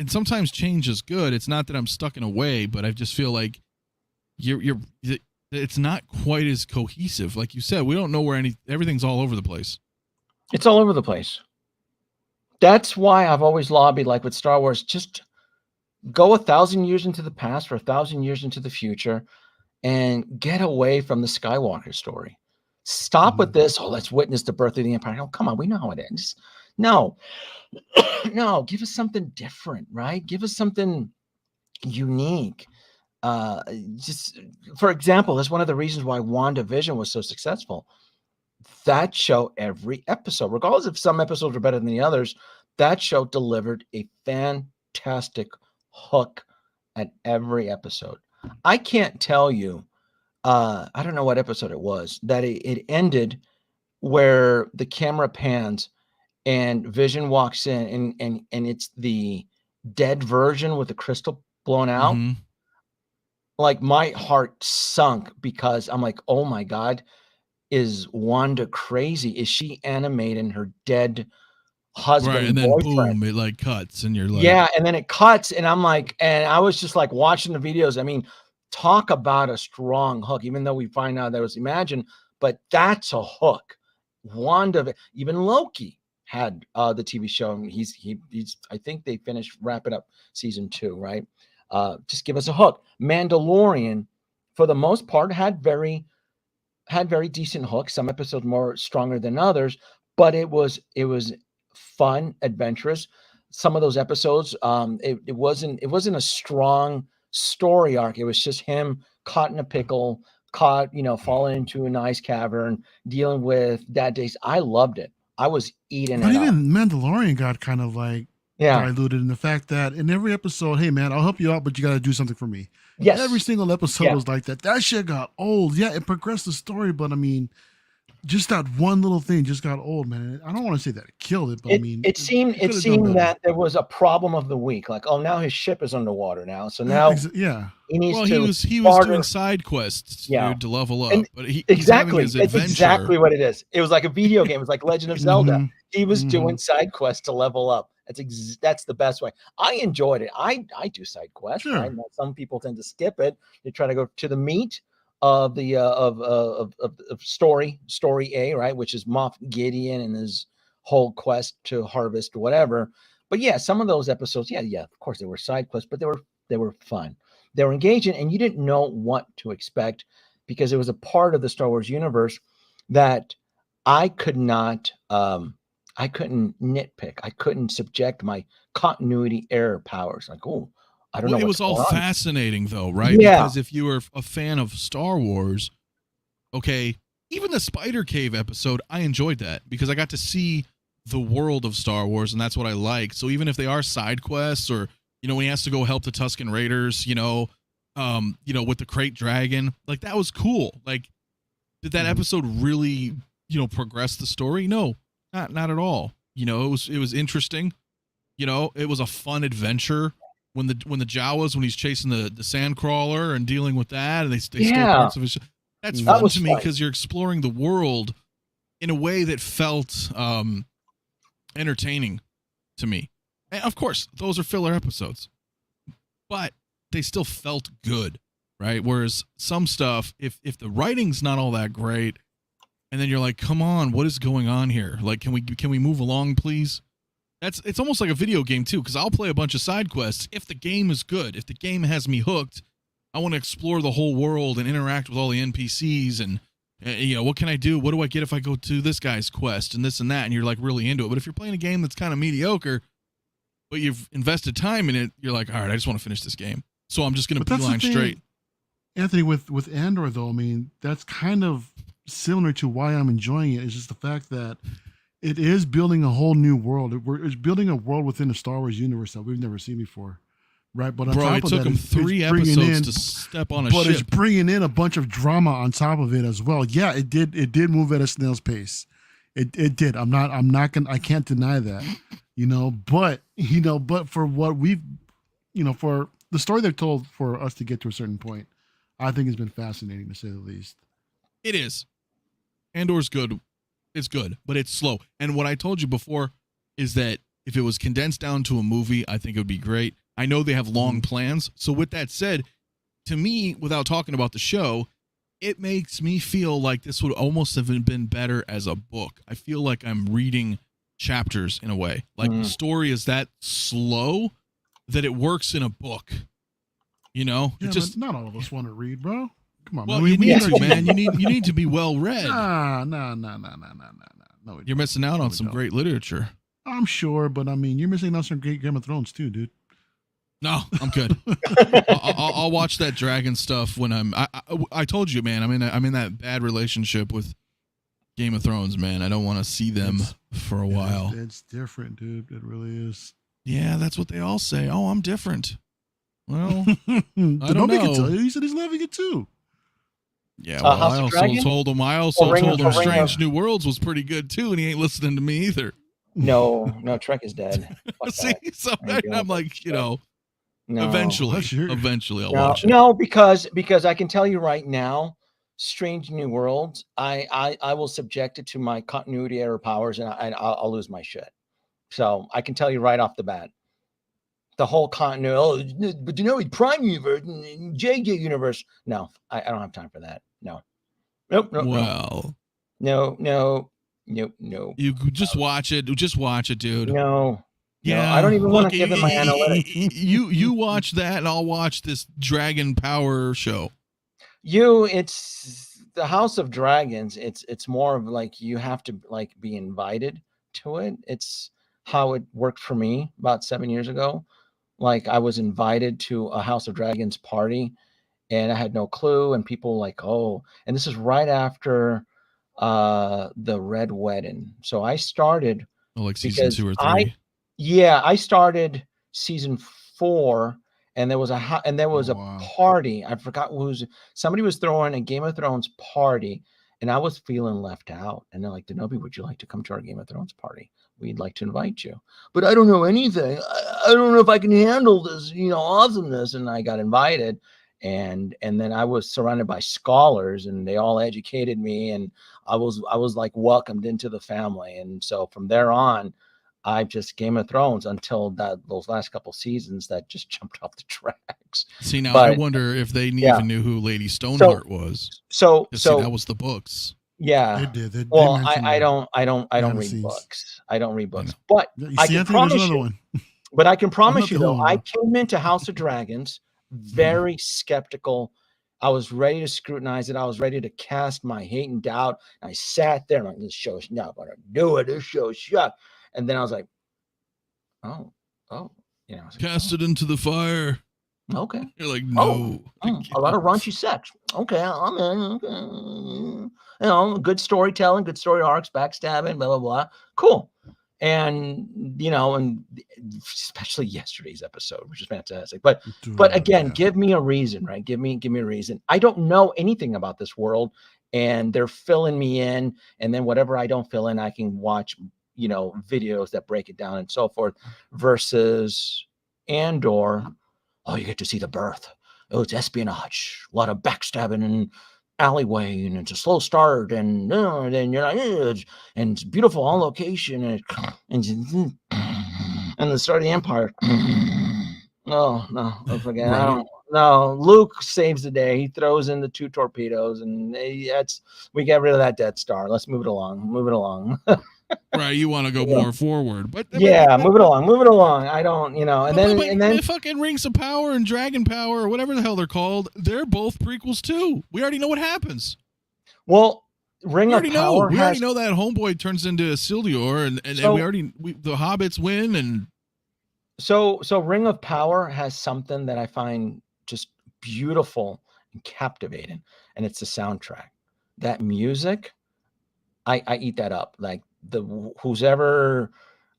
D: sometimes change is good. It's not that I'm stuck in a way, but I just feel like it's not quite as cohesive. Like you said, we don't know where everything's all over the place.
C: It's all over the place. That's why I've always lobbied, like with Star Wars, just go 1,000 years into the past or 1,000 years into the future and get away from the Skywalker story. Stop with this. Oh, let's witness the birth of the empire. Oh, come on, we know how it ends. No, no, give us something different, right? Give us something unique. Just for example, that's one of the reasons why WandaVision was so successful. That show, every episode, regardless if some episodes are better than the others, that show delivered a fantastic hook at every episode. I can't tell you, I don't know what episode it was, that it ended where the camera pans and Vision walks in and it's the dead version with the crystal blown out.
D: Mhm.
C: Like my heart sunk because I'm like, oh my God, is Wanda crazy? Is she animating her dead husband,
D: Right, and then
C: boyfriend?
D: boom, it like cuts, and you're like,
C: Yeah, and then it cuts, and I'm like, and I was just like watching the videos. I mean, talk about a strong hook, even though we find out that was imagined, but that's a hook. Wanda, even Loki had the TV show, and he's I think they finished wrapping up season 2, right? Just give us a hook. Mandalorian, for the most part, had very decent hooks. Some episodes more stronger than others, but it was fun, adventurous. Some of those episodes, it wasn't a strong story arc. It was just him caught in a pickle, falling into an ice cavern, dealing with dad days. I loved it. I was eating
A: But
C: it up.
A: even Mandalorian got kind of like
C: Yeah.
A: diluted in the fact that in every episode, hey man, I'll help you out, but you got to do something for me.
C: Yes.
A: Every single episode
C: Yeah.
A: was like that. That shit got old. Yeah, it progressed the story, but I mean, just that one little thing just got old, man. I don't want to say that it killed it, but I mean,
C: It seemed
A: could've done better.
C: that there was a problem of the week. Like, oh, now his ship is underwater now, so now
A: Yeah.
C: he needs
D: well,
C: to.
D: he was
C: barter-
D: doing side quests, dude,
C: Yeah.
D: to level up.
C: And
D: But he's having
C: Exactly,
D: his
C: it's
D: adventure.
C: exactly what it is. It was like a video game. It was like Legend of Zelda.
A: Mhm.
C: He was doing side quests to level up. That's the best way. I enjoyed it. I do side quests.
A: Sure.
C: Right? Now, some people tend to skip it. They try to go to the meat of the of story A, right, which is Moff Gideon and his whole quest to harvest whatever. But yeah, some of those episodes, yeah, of course they were side quests, but they were fun. They were engaging, and you didn't know what to expect because it was a part of the Star Wars universe that I couldn't nitpick. I couldn't subject my continuity error powers. Like, oh, I don't know.
D: It was
C: what's
D: all
C: going on.
D: fascinating, though, right?
C: Yeah.
D: Because if you were a fan of Star Wars, okay, even the Spider Cave episode, I enjoyed that because I got to see the world of Star Wars, and that's what I like. So even if they are side quests, or when he has to go help the Tusken Raiders, with the Crate Dragon, like that was cool. Like, did that episode really, progress the story? No, not at all. It was interesting. It was a fun adventure. When the Jawas, when he's chasing the Sandcrawler and dealing with that, and they stole parts of his. That's
C: That
D: fun
C: was
D: to me
C: fun.
D: because you're exploring the world in a way that felt entertaining to me. And of course, those are filler episodes, but they still felt good, right? Whereas some stuff, if the writing's not all that great, and then you're like, come on, what is going on here? Like, can we move along, please? It's almost like a video game too, because I'll play a bunch of side quests if the game is good. If the game has me hooked, I want to explore the whole world and interact with all the NPCs and what can I do? What do I get if I go to this guy's quest and this and that? And you're like really into it. But if you're playing a game that's kind of mediocre, but you've invested time in it, you're like, all right, I just want to finish this game. So I'm just going to
A: But that's the
D: beeline
A: thing,
D: straight.
A: Anthony, with Andor though, I mean, that's kind of similar to why I'm enjoying it. Is just the fact that it is building a whole new world. It's building a world within the Star Wars universe that we've never seen before, right? But on
D: Bro,
A: top
D: it
A: of
D: took
A: that,
D: them
A: it's
D: 3
A: bringing
D: episodes
A: in-
D: to step on a
A: but it's
D: ship.
A: bringing in a bunch of drama on top of it as well. Yeah, it did move at a snail's pace. It did. I can't deny that. But for what we've, for the story they've told for us to get to a certain point, I think has been fascinating to say the least.
D: It is. Andor's good. It's good, but it's slow. And what I told you before is that if it was condensed down to a movie, I think it would be great. I know they have long plans. So with that said, to me, without talking about the show, it makes me feel like this would almost have been better as a book. I feel like I'm reading chapters in a way. Like the story is that slow that it works in a book.
A: Yeah,
D: It just
A: but not all of us want to read, bro. Come on,
D: Well,
A: man.
D: you need to,
A: know
D: man. You need to be well read.
A: Nah. No, we
D: You're
A: don't.
D: missing out
A: No,
D: on
A: we
D: some
A: don't.
D: great literature.
A: I'm sure, but I mean, you're missing out on some great Game of Thrones too, dude.
D: No, I'm good. I'll watch that dragon stuff when I told you, man. I'm in that bad relationship with Game of Thrones, man. I don't want to see them for a while.
A: It's different, dude. It really is.
D: Yeah, that's what they all say. Oh, I'm different. Well, I don't
A: Nobody can
D: know.
A: tell you. He said he's loving it too.
D: Yeah, well,
C: House
D: I
C: of
D: also
C: Dragon?
D: told him. Strange New Worlds was pretty good too, and he ain't listening to me either.
C: No, Trek is dead. Fuck
D: See,
C: that.
D: so
C: I don't
D: I'm like,
C: No.
D: eventually I'll watch it.
C: No, because I can tell you right now, Strange New Worlds, I will subject it to my continuity error powers, and I'll lose my shit. So I can tell you right off the bat, the whole continuity. Oh, but Prime Universe, JJ Universe. No, I don't have time for that. No, nope.
D: Well,
C: no.
D: you could just watch it. Just watch it, dude.
C: No.
D: Yeah,
C: No, I don't even want to give them my analytics.
D: You watch that, and I'll watch this Dragon Power show.
C: It's the House of Dragons. It's more of like you have to like be invited to it. It's how it worked for me about 7 years ago. Like I was invited to a House of Dragons party, and I had no clue. And people like, oh, and this is right after the Red Wedding. So I started
D: Like season 2 or 3.
C: I started season 4, and there was a party. I forgot somebody was throwing a Game of Thrones party, and I was feeling left out. And they're like, Denobi, would you like to come to our Game of Thrones party? We'd like to invite you, but I don't know anything. I don't know if I can handle this, awesomeness. And I got invited, and then I was surrounded by scholars, and they all educated me, and I was like welcomed into the family. And so from there on, I just Game of Thrones until those last couple seasons that just jumped off the tracks.
D: See, now I wonder if they even knew who Lady Stoneheart was.
C: So
D: that was the books.
C: Yeah.
A: They did.
C: Well, I don't read books. I don't read books. But I can promise you. But I can promise you though, I came into House of Dragons very skeptical. I was ready to scrutinize it. I was ready to cast my hate and doubt. I sat there and like, this show's not gonna do it. This show's shut. And then I was like, oh,
D: Cast it into the fire.
C: Okay.
D: You're like, no.
C: A lot of raunchy sex. Okay, I'm in. Okay. Good storytelling, good story arcs, backstabbing, blah, blah, blah. Cool. And, and especially yesterday's episode, which is fantastic. But again, give me a reason, right? Give me a reason. I don't know anything about this world, and they're filling me in. And then whatever I don't fill in, I can watch, videos that break it down and so forth, versus Andor. Oh, you get to see the birth. Oh, it's espionage, a lot of backstabbing and alleyway, and it's a slow start, and then you're like, and it's beautiful on location, and the start of the Empire. Oh no, I forget. Right. No, Luke saves the day. He throws in the 2 torpedoes, and we get rid of that Death Star. Let's move it along.
D: Right, you want to go more forward, but
C: move it along. I don't, and then
D: fucking Rings of Power and Dragon Power or whatever the hell they're called, they're both prequels too. We already know what happens.
C: Well, Ring of Power.
D: We already know that Homeboy turns into Isildur, and the Hobbits win, and
C: so Ring of Power has something that I find just beautiful and captivating, and it's the soundtrack. That music, I eat that up. Like who's ever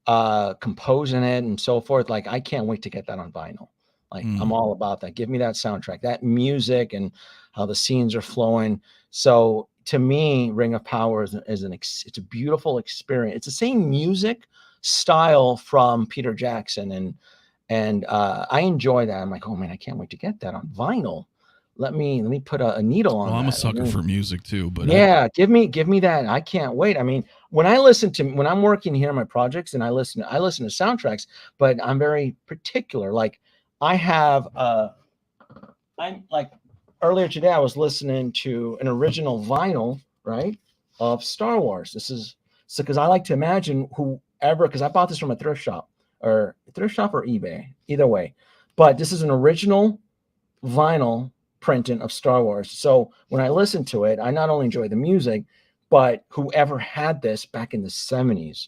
C: composing it and so forth. Like I can't wait to get that on vinyl. Like I'm all about that. Give me that soundtrack, that music, and how the scenes are flowing. So to me, Ring of Power is it's a beautiful experience. It's the same music style from Peter Jackson, and I enjoy that. I'm like, oh man, I can't wait to get that on vinyl. Let me put a needle on.
D: Well, I'm a sucker for music too, but
C: give me that. I can't wait. I mean, when I'm working here on my projects and I listen to soundtracks, but I'm very particular. Like I have I'm like earlier today I was listening to an original vinyl, right, of Star Wars. This is so because I like to imagine whoever, because I bought this from a thrift shop or eBay, either way. But this is an original vinyl printing of Star Wars. So when I listen to it, I not only enjoy the music, but whoever had this back in the 70s,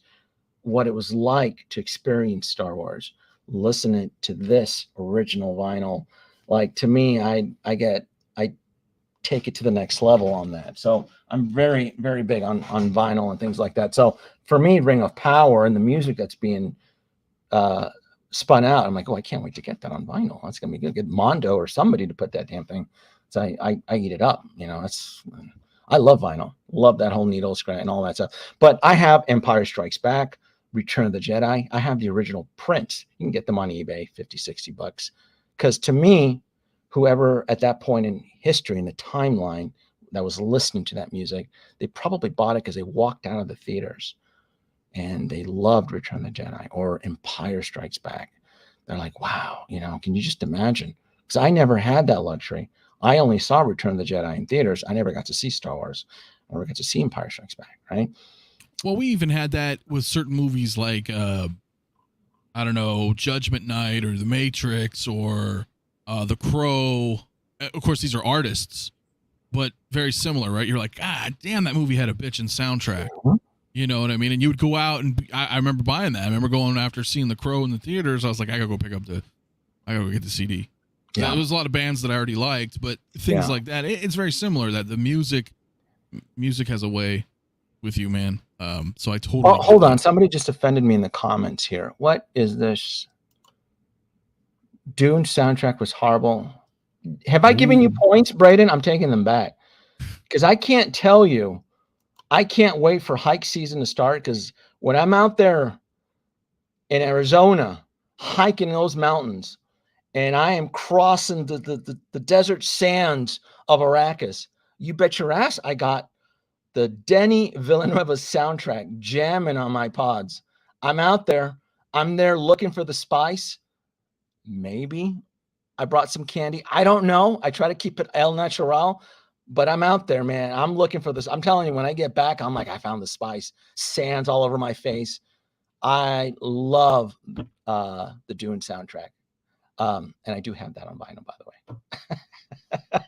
C: what it was like to experience Star Wars, listening to this original vinyl, like to me, I take it to the next level on that. So I'm very, very big on vinyl and things like that. So for me, Ring of Power and the music that's being spun out, I'm like, oh, I can't wait to get that on vinyl. That's gonna be good. Get Mondo or somebody to put that damn thing. So I eat it up. You know, I love vinyl. Love that whole needle scratch and all that stuff. But I have Empire Strikes Back, Return of the Jedi. I have the original print. You can get them on eBay, $50-$60. Because to me, whoever at that point in history, in the timeline, that was listening to that music, they probably bought it because they walked out of the theaters and they loved Return of the Jedi or Empire Strikes Back. They're like, wow, you know, can you just imagine? Because I never had that luxury. I only saw Return of the Jedi in theaters. I never got to see Star Wars. I never got to see Empire Strikes Back, right?
D: Well, we even had that with certain movies like, I don't know, Judgment Night or The Matrix or The Crow. Of course, these are artists, but very similar, right? You're like, God damn, that movie had a bitchin' soundtrack.
C: Mm-hmm.
D: You know what I mean? And you would go out and I remember buying that. I remember going after seeing The Crow in the theaters. I was like, I gotta go get the CD. Yeah. There was a lot of bands that I already liked, but things like that. It's very similar that the music has a way with you, man. So I totally.
C: Oh, hold on. Somebody just offended me in the comments here. What is this? Dune soundtrack was horrible. Have I given you points, Braden? I'm taking them back because I can't tell you. I can't wait for hike season to start because when I'm out there in Arizona hiking those mountains and I am crossing the desert sands of Arrakis, you bet your ass I got the Denny Villeneuve soundtrack jamming on my pods. I'm out there. I'm there looking for the spice. Maybe I brought some candy. I don't know. I try to keep it el natural, but I'm out there, man. I'm looking for this. I'm telling you, when I get back, I'm like, I found the spice. Sands all over my face. I love the Dune soundtrack. And I do have that on vinyl, by the way.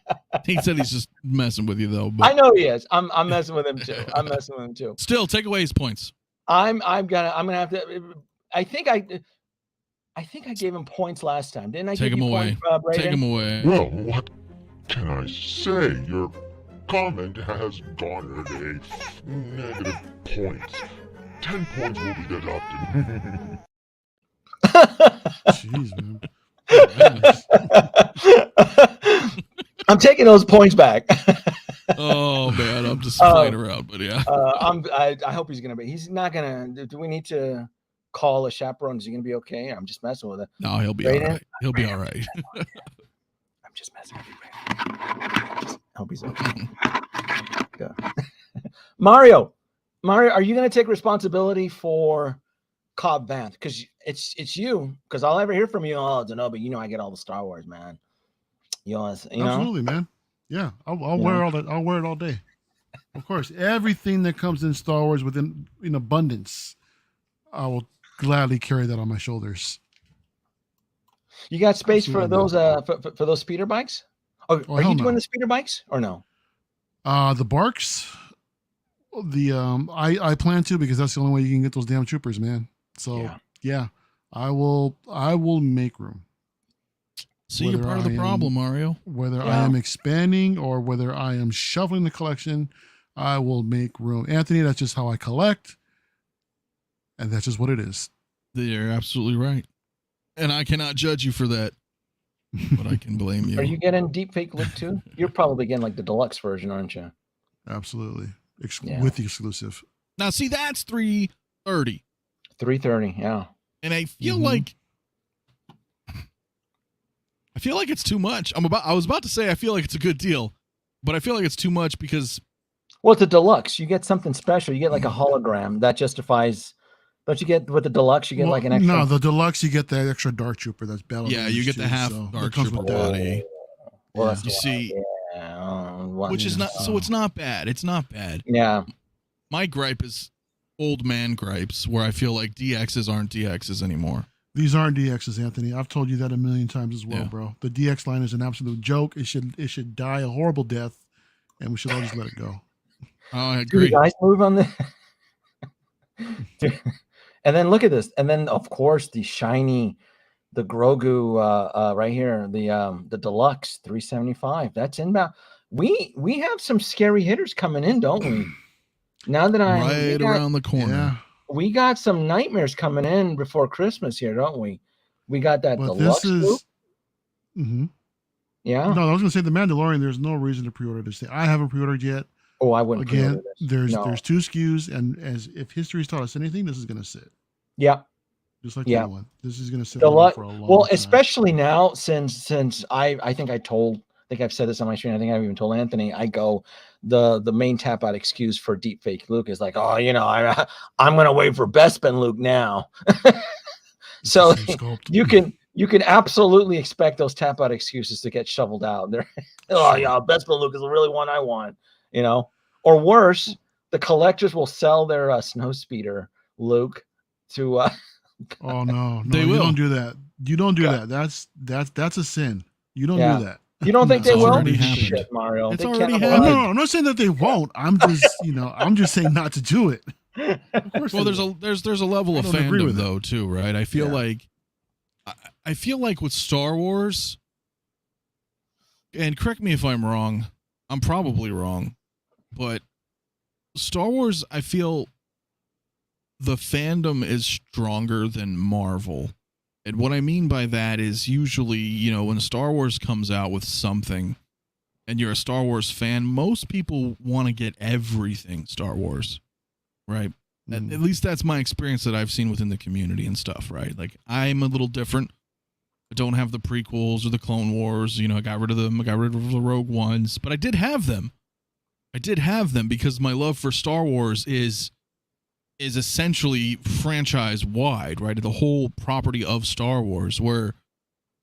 D: He said he's just messing with you, though. But
C: I know he is. I'm messing with him too. I'm messing with him too.
D: Still, take away his points.
C: I'm gonna have to. I think I gave him points last time, didn't I?
D: Take him away. Take him away.
E: Well, what can I say? Your comment has garnered a negative points. 10 points will be deducted.
A: Jeez, man.
C: I'm taking those points back.
D: Oh man, I'm just playing around, but yeah.
C: I hope he's gonna be. He's not gonna. Do we need to call a chaperone? Is he gonna be okay? I'm just messing with it.
D: No, he'll be all right. He'll be all right.
C: I'm just messing with you. I hope he's okay. Good. Mario, are you gonna take responsibility for Cobb Vanth? Because it's you. Because all I ever hear from you, I don't know, but you know I get all the Star Wars, man. You know,
A: absolutely, man. Yeah, I'll wear all that. I'll wear it all day. Of course, everything that comes in Star Wars in abundance, I will gladly carry that on my shoulders.
C: You got space
A: Absolutely.
C: for those speeder bikes? Oh, are you doing the speeder bikes or no?
A: The Barks. I plan to because that's the only way you can get those damn troopers, man. So yeah I will make room.
D: See, you're part of the problem, Mario.
A: Whether I am expanding or whether I am shuffling the collection, I will make room. Anthony, that's just how I collect. And that's just what it is.
D: You're absolutely right. And I cannot judge you for that, but I can blame you.
C: Are you getting deepfake look too? You're probably getting like the deluxe version, aren't you?
A: Absolutely. With the exclusive.
D: Now, see, that's $330.
C: $330, yeah.
D: And I feel like it's too much. I was about to say I feel like it's a good deal, but I feel like it's too much because
C: it's a deluxe. You get something special. You get like a hologram that justifies. Don't you get with the deluxe? You get like an extra.
A: No, the deluxe you get that extra Dark Trooper that's battle.
D: Yeah, you get the half Dark Trooper body.
C: Well,
D: you see, which is not. So it's not bad. It's not bad.
C: Yeah.
D: My gripe is old man gripes, where I feel like DXs aren't DXs anymore.
A: These aren't DXs, Anthony. I've told you that a million times as well,
D: Yeah.
A: bro. The DX line is an absolute joke. It should die a horrible death, and we should all just let it go.
D: Oh, I
C: Do you
D: agree.
C: guys move on the and then look at this. And then of course the shiny, the Grogu right here, the deluxe 375. That's inbound. We have some scary hitters coming in, don't we? Now that
D: Right around the corner.
A: Yeah,
C: we got some nightmares coming in before Christmas here, don't we? We got that
A: but
C: deluxe
A: this
C: group.
A: is. Mhm.
C: Yeah.
A: No, I was gonna say the Mandalorian. There's no reason to pre-order this thing. I haven't pre-ordered yet.
C: Oh, I wouldn't pre-order
A: Again,
C: this.
A: there's 2 SKUs, and as if history's taught us anything, this is gonna sit.
C: Yeah.
A: Just like
C: Yeah.
A: the other one. This is gonna sit
C: The
A: around for a long
C: well,
A: time.
C: especially now since I think I've said this on my stream. I think I've even told Anthony. I go the main tap out excuse for deep fake Luke is like, oh, I'm gonna wait for Bespin Luke now. So
A: Sculpt.
C: you can absolutely expect those tap out excuses to get shoveled out. They're oh yeah, Bespin Luke is the really one I want, or worse, the collectors will sell their snow speeder Luke to
A: Oh no,
D: They
A: you
D: will.
A: don't do that. You don't do that. That's a sin. You don't
C: Yeah.
A: do that.
C: You don't think
D: It's
C: they will?
D: already happened.
C: Shit, Mario.
D: It's
C: They
D: already
C: cannibalize.
A: No,
D: happened.
A: I'm not saying that they won't. I'm just, I'm just saying not to do it. Of course
D: Well,
A: they
D: there's
A: will.
D: there's a level
A: I
D: of
A: don't agree
D: fandom
A: with it.
D: though too, right? I feel
A: Yeah.
D: like I feel like with Star Wars, and correct me if I'm wrong, I'm probably wrong, but Star Wars, I feel the fandom is stronger than Marvel. And what I mean by that is usually, when Star Wars comes out with something and you're a Star Wars fan, most people want to get everything Star Wars, right? At least that's my experience that I've seen within the community and stuff, right? Like, I'm a little different. I don't have the prequels or the Clone Wars. I got rid of them. I got rid of the Rogue Ones, but I did have them. I did have them because my love for Star Wars is essentially franchise wide, right? The whole property of Star Wars, where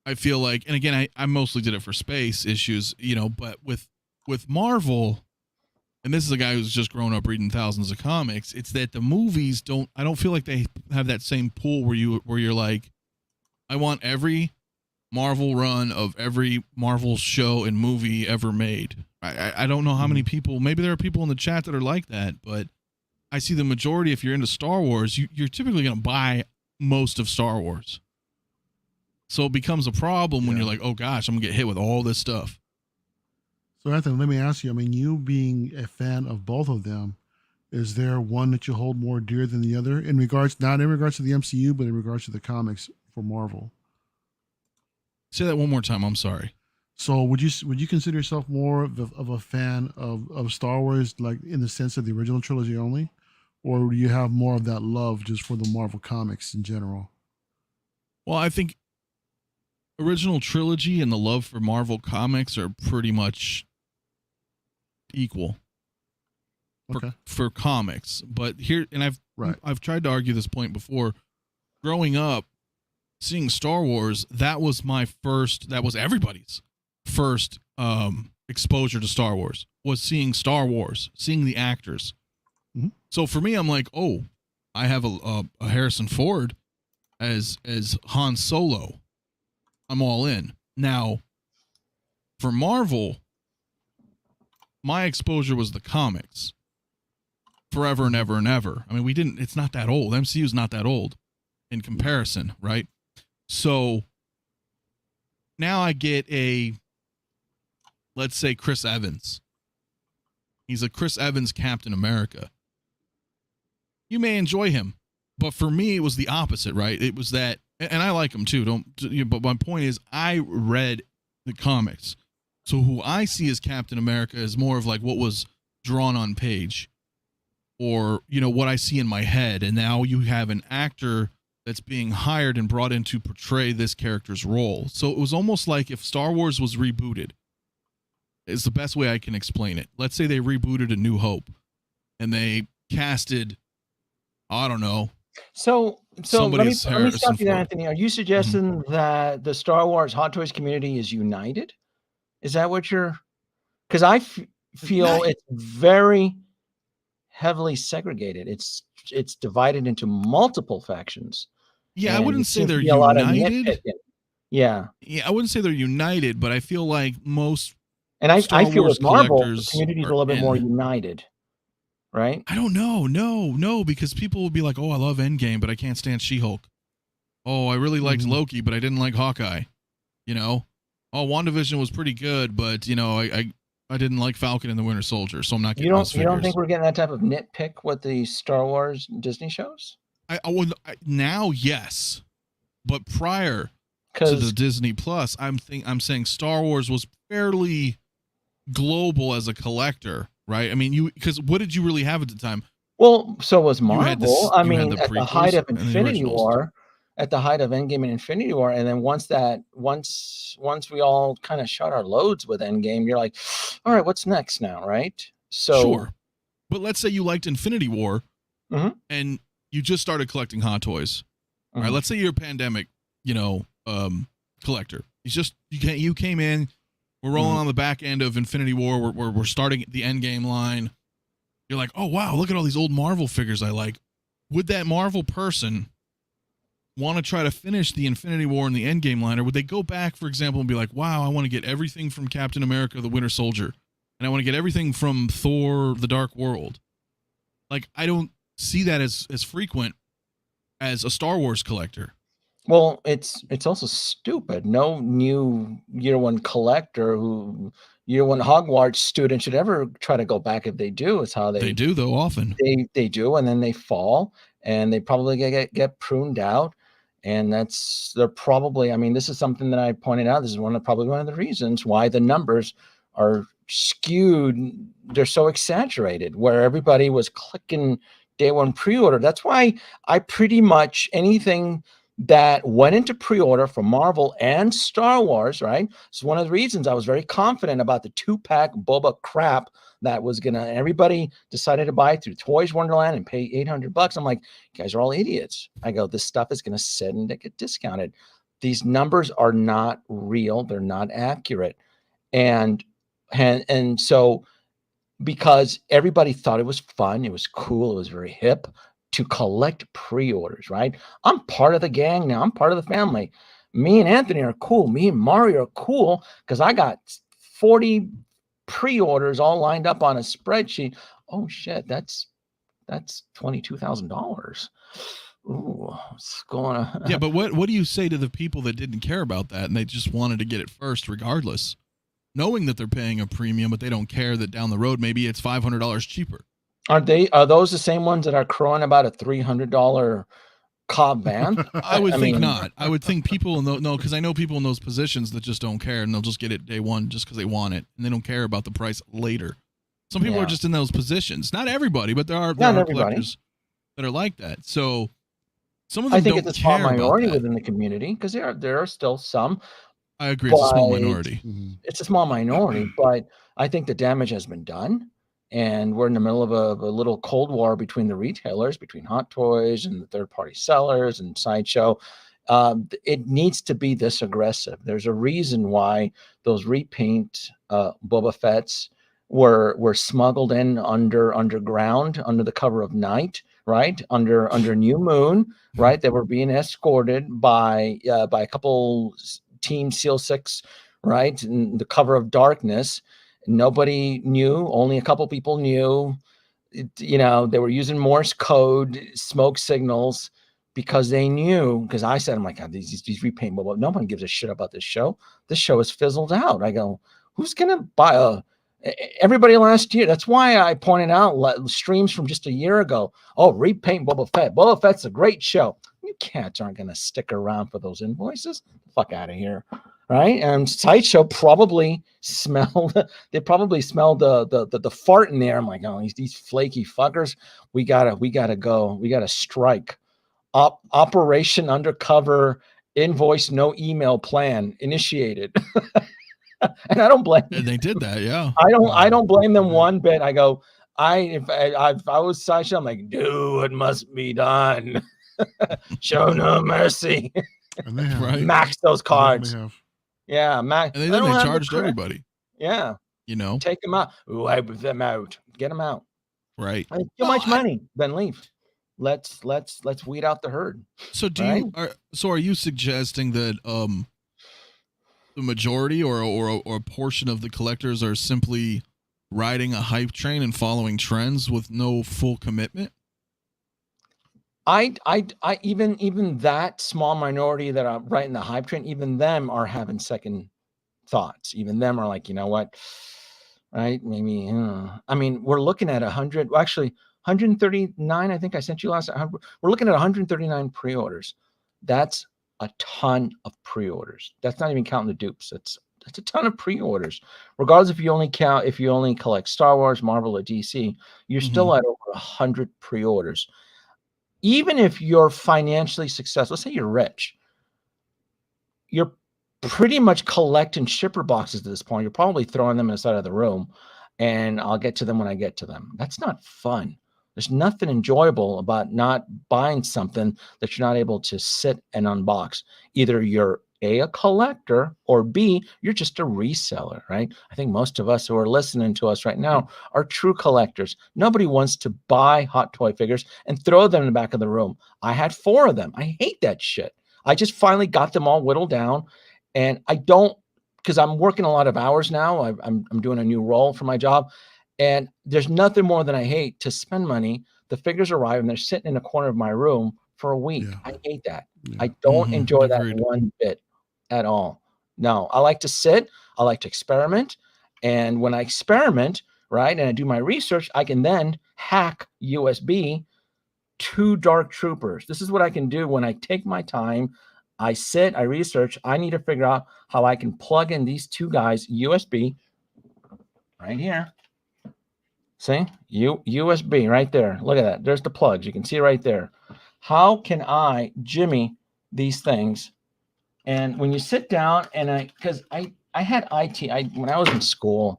D: I feel like, and again, I mostly did it for space issues, but with Marvel, and this is a guy who's just grown up reading thousands of comics, it's that the movies I don't feel like they have that same pool where you're like, I want every Marvel run of every Marvel show and movie ever made. I don't know how many people, maybe there are people in the chat that are like that, but I see the majority, if you're into Star Wars, you're typically going to buy most of Star Wars. So it becomes a problem when you're like, oh gosh, I'm going to get hit with all this stuff.
A: So Anthony, let me ask you, you being a fan of both of them, is there one that you hold more dear than the other not in regards to the MCU, but in regards to the comics for Marvel?
D: Say that one more time. I'm sorry.
A: So would you consider yourself more of a fan of Star Wars, like in the sense of the original trilogy only? Or do you have more of that love just for the Marvel comics in general?
D: Well, I think original trilogy and the love for Marvel comics are pretty much equal for comics. But here, and I've tried to argue this point before. Growing up, seeing Star Wars, that was everybody's first exposure to Star Wars, was seeing Star Wars, seeing the actors.
A: Mm-hmm.
D: So for me, I'm like, oh, I have a Harrison Ford as Han Solo. I'm all in. Now, for Marvel, my exposure was the comics forever and ever and ever. It's not that old. MCU's not that old in comparison, right? So now I get let's say Chris Evans. He's a Chris Evans Captain America. You may enjoy him, but for me, it was the opposite, right? It was that, and I like him too. But my point is, I read the comics. So who I see as Captain America is more of like what was drawn on page, or, what I see in my head. And now you have an actor that's being hired and brought in to portray this character's role. So it was almost like if Star Wars was rebooted, is the best way I can explain it. Let's say they rebooted A New Hope and they casted, I don't know.
C: So let me stop you
D: Ford.
C: there, Anthony. Are you suggesting that the Star Wars Hot Toys community is united? Is that what you're? Because I feel it's very heavily segregated. It's divided into multiple factions.
D: Yeah, I
C: And
D: wouldn't
C: it
D: say
C: seems to
D: they're
C: be a lot of
D: united.
C: nitpicking. Yeah.
D: Yeah, I wouldn't say they're united, but I feel like most
C: And I
D: Star
C: feel
D: Wars
C: with Marvel, the
D: collectors
C: community is a
D: are
C: little bit more
D: in.
C: united, right?
D: I don't know. No, because people will be like, "Oh, I love Endgame, but I can't stand She-Hulk. Oh, I really liked
A: Mhm.
D: Loki, but I didn't like Hawkeye." You know? Oh, WandaVision was pretty good, but I didn't like Falcon and the Winter Soldier, so I'm not
C: You
D: getting those
C: don't
D: figures.
C: think we're getting that type of nitpick with the Star Wars Disney shows?
D: Now, yes, but prior to the
C: Because
D: Disney Plus, I'm saying Star Wars was fairly global as a collector, right? I mean, because what did you really have at the time?
C: well, so was
D: You had
C: Marvel. I
D: you had
C: mean,
D: the
C: at the height
D: prequels
C: of
D: and the
C: Infinity
D: originals.
C: War, at the height of Endgame and Infinity War, and then once we all kind of shot our loads with Endgame, you're like, all right, what's next now, right? So
D: Sure, but let's say you liked Infinity War,
C: Mhm.
D: and you just started collecting Hot Toys. All right,
C: Mhm.
D: let's say you're a pandemic, collector. You came in. We're rolling
C: Mhm.
D: on the back end of Infinity War. We're starting the Endgame line. You're like, oh wow, look at all these old Marvel figures I like. Would that Marvel person want to try to finish the Infinity War and the Endgame line, or would they go back, for example, and be like, wow, I want to get everything from Captain America: The Winter Soldier, and I want to get everything from Thor: The Dark World? Like, I don't see that as frequent as a Star Wars collector.
C: Well, it's also stupid. No new year one collector who year one Hogwarts student should ever try to go back. If they do, it's how
D: They do, though, often.
C: they do, and then they fall, and they probably get pruned out, and they're probably. I mean, this is something that I pointed out. This is probably one of the reasons why the numbers are skewed. They're so exaggerated, where everybody was clicking day one pre-order. That's why I pretty much anything that went into pre-order for Marvel and Star Wars, right? It's one of the reasons I was very confident about the 2-pack Boba crap that was gonna. Everybody decided to buy through Toys Wonderland and pay $800. I'm like, you guys are all idiots. I go, this stuff is gonna sit and get discounted. These numbers are not real. They're not accurate, and so because everybody thought it was fun, it was cool, it was very hip to collect pre-orders, right? I'm part of the gang now. I'm part of the family. Me and Anthony are cool. Me and Mario are cool because I got 40 pre-orders all lined up on a spreadsheet. Oh shit, that's $22,000. Ooh, it's going to
D: Yeah, but what do you say to the people that didn't care about that and they just wanted to get it first regardless, knowing that they're paying a premium, but they don't care that down the road maybe it's $500 cheaper?
C: Are those the same ones that are crowing about a $300 Cobb Vanth?
D: I would think
C: mean,
D: not. I would think people in those, no, because I know people in those positions that just don't care and they'll just get it day one just because they want it and they don't care about the price later. Some people
C: Yeah.
D: are just in those positions. Not everybody, but there are
C: everybody.
D: collectors that are like that. So some of them
C: I think
D: don't
C: it's a small
D: care about
C: minority
D: that.
C: within the community because there are still some,
D: I agree. It's a small
C: but
D: minority.
A: Mhm.
C: it's a small minority. But I think the damage has been done, and we're in the middle of a little cold war between the retailers, between Hot Toys and the third-party sellers and Sideshow. It needs to be this aggressive. There's a reason why those repaint Boba Fett's were smuggled in underground under the cover of night, right? Under new moon, right? They were being escorted by a couple Team Seal 6, right? In the cover of darkness. Nobody knew, only a couple people knew. They were using Morse code, smoke signals, because they knew. Because I said, I'm like, God, these repaint, but no one gives a shit about this show. This show is fizzled out. I go, who's gonna buy everybody last year? That's why I pointed out streams from just a year ago. Oh, repaint Boba Fett. Boba Fett's a great show. You cats aren't gonna stick around for those invoices. Fuck out of here. Right. And Sideshow probably smelled the fart in there. I'm like, oh, these flaky fuckers. We gotta go. We gotta strike. Operation Undercover Invoice No Email Plan initiated. And I don't blame them.
D: And they did that, yeah.
C: I don't blame them one bit. I go, if I was Sideshow, I'm like, do what must be done. Show no mercy.
A: And they have.
D: Right.
C: Max those cards.
A: They have.
C: Yeah, Max.
D: And they charged everybody.
C: Yeah. Take them out. Wipe them out. Get them out.
D: Right.
C: Too much money. Then leave. let's weed out the herd.
D: So
C: Right?
D: are you suggesting that the majority or a portion of the collectors are simply riding a hype train and following trends with no full commitment?
C: I even that small minority that are right in the hype train, even them are having second thoughts. Even them are like, you know what, right? Maybe. I mean, we're looking at 100. Well, actually, 139. I think I sent you last. We're looking at 139 pre-orders. That's a ton of pre-orders. That's not even counting the dupes. That's a ton of pre-orders. Regardless if you only collect Star Wars, Marvel, or DC, you're still at over 100 pre-orders. Even if you're financially successful, let's say you're rich, you're pretty much collecting shipper boxes at this point. You're probably throwing them inside of the room, and I'll get to them when I get to them. That's not fun. There's nothing enjoyable about not buying something that you're not able to sit and unbox. Either you're A, a collector, or B, you're just a reseller, right? I think most of us who are listening to us right now are true collectors. Nobody wants to buy hot toy figures and throw them in the back of the room. I had 4 of them. I hate that shit. I just finally got them all whittled down, and I don't, because I'm working a lot of hours now. I'm doing a new role for my job, and there's nothing more than I hate to spend money. The figures arrive and they're sitting in a corner of my room for a week.
A: Yeah.
C: I hate that.
A: Yeah.
C: I don't enjoy that
D: Agreed.
C: one bit at all. No, I like to sit. I like to experiment. And when I experiment, right, and I do my research, I can then hack USB to Dark Troopers. This is what I can do when I take my time. I sit, I research. I need to figure out how I can plug in these 2 guys USB right here. See, USB right there. Look at that. There's the plugs. You can see right there. How can I jimmy these things? And when you sit down and because I had IT, when I was in school,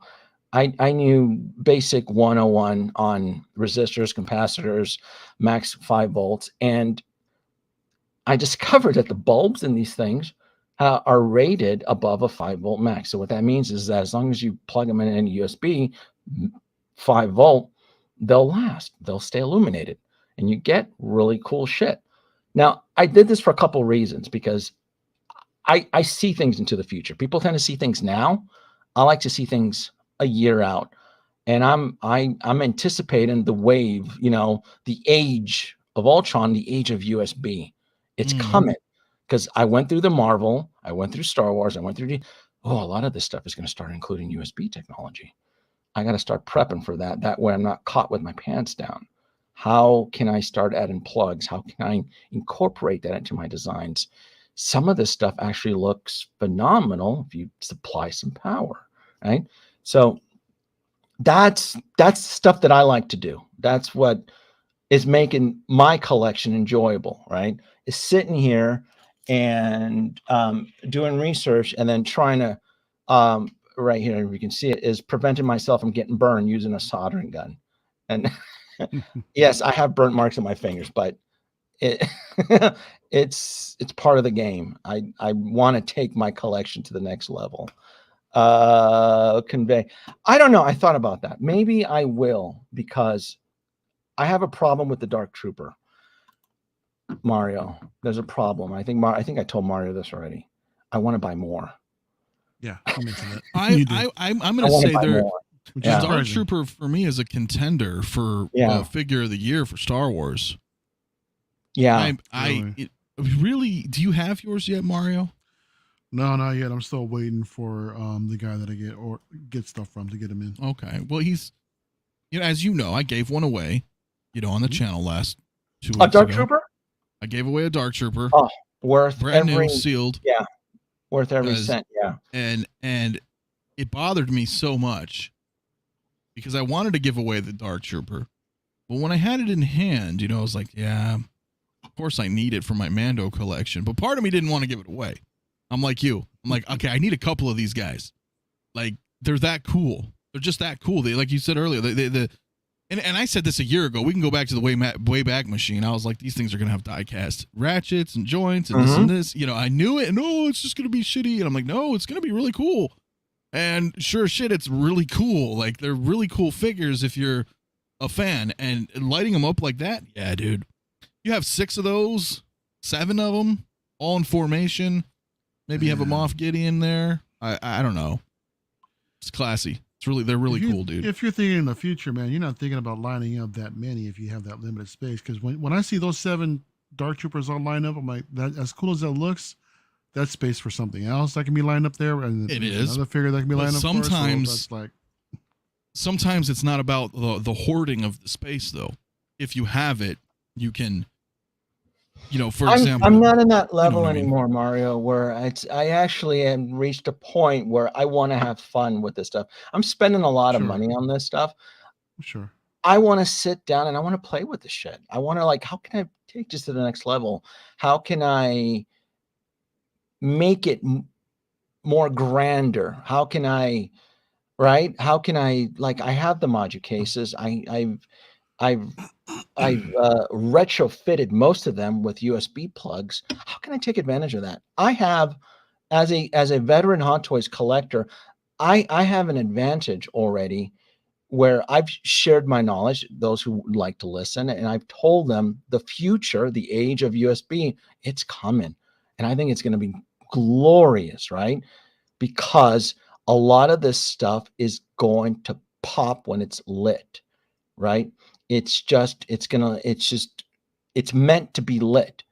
C: I knew basic 101 on resistors, capacitors, max 5 volts. And I discovered that the bulbs in these things are rated above a 5 volt max. So what that means is that as long as you plug them in a USB 5 volt, they'll last. They'll stay illuminated, and you get really cool shit. Now, I did this for a couple reasons, because I see things into the future. People tend to see things now. I like to see things a year out, and I'm anticipating the wave. The age of Ultron, the age of USB. It's coming, because I went through the Marvel, I went through Star Wars, I went through a lot of this stuff is going to start including USB technology. I got to start prepping for that. That way I'm not caught with my pants down. How can I start adding plugs? How can I incorporate that into my designs? Some of this stuff actually looks phenomenal if you supply some power, right? So that's stuff that I like to do. That's what is making my collection enjoyable, right? Is sitting here and doing research, and then trying to right here, if you can see it, is preventing myself from getting burned using a soldering gun. And yes, I have burnt marks on my fingers, but it's part of the game. I want to take my collection to the next level. Convey. I don't know. I thought about that. Maybe I will, because I have a problem with the Dark Trooper. Mario, there's a problem. I think I told Mario this already. I want to buy more.
A: Yeah, you mentioned that.
D: I'm going to say there.
A: Which
C: Yeah.
A: is
D: Dark
A: surprising.
D: Trooper for me is a contender for figure of the year for Star Wars.
C: Yeah.
D: Really, do you have yours yet, Mario?
A: No, not yet. I'm still waiting for the guy that I get stuff from to get him in.
D: Okay. Well, he's, as you know, I gave one away, on the channel last 2 weeks
C: A Dark
D: ago.
C: Trooper?
D: I gave away a Dark Trooper.
C: Oh, worth
D: brand
C: every
D: new, sealed.
C: Yeah. Worth every cent. Yeah.
D: And it bothered me so much because I wanted to give away the Dark Trooper. But when I had it in hand, I was like, yeah, of course I need it for my Mando collection. But part of me didn't want to give it away. I'm like you. I'm like, okay, I need a couple of these guys. Like, they're that cool. They're just that cool. They, like you said earlier, and I said this a year ago. We can go back to the way back machine. I was like, these things are gonna have die-cast ratchets and joints and this and this. I knew it, and it's just gonna be shitty. And I'm like, no, it's gonna be really cool. And sure as shit, it's really cool. Like, they're really cool figures if you're a fan. And lighting them up like that, yeah, dude. You have 6 of those, 7 of them, all in formation. Maybe you have a Moff Gideon there. I don't know. It's classy. They're really cool, dude.
A: If you're thinking in the future, man, you're not thinking about lining up that many if you have that limited space. Because when I see those 7 Dark Troopers all lined up, I'm like, that as cool as that looks, that's space for something else that can be lined up there. And
D: It is.
A: another figure that can be lined up.
D: Sometimes,
A: sometimes
D: it's not about the hoarding of the space, though. If you have it, you can. For example,
C: I'm not in that level
D: what I mean?
C: anymore, Mario, where I actually am reached a point where I want to have fun with this stuff. I'm spending a lot of money on this stuff.
A: Sure.
C: I want to sit down and I want to play with the shit. I want to how can I take this to the next level? How can I make it more grander? How can I, right? How can I, I have the module cases. I've retrofitted most of them with USB plugs. How can I take advantage of that? I have, as a veteran Hot Toys collector, I have an advantage already where I've shared my knowledge, those who would like to listen, and I've told them the future, the age of USB, it's coming. And I think it's going to be glorious, right? Because a lot of this stuff is going to pop when it's lit, right? It's meant to be lit.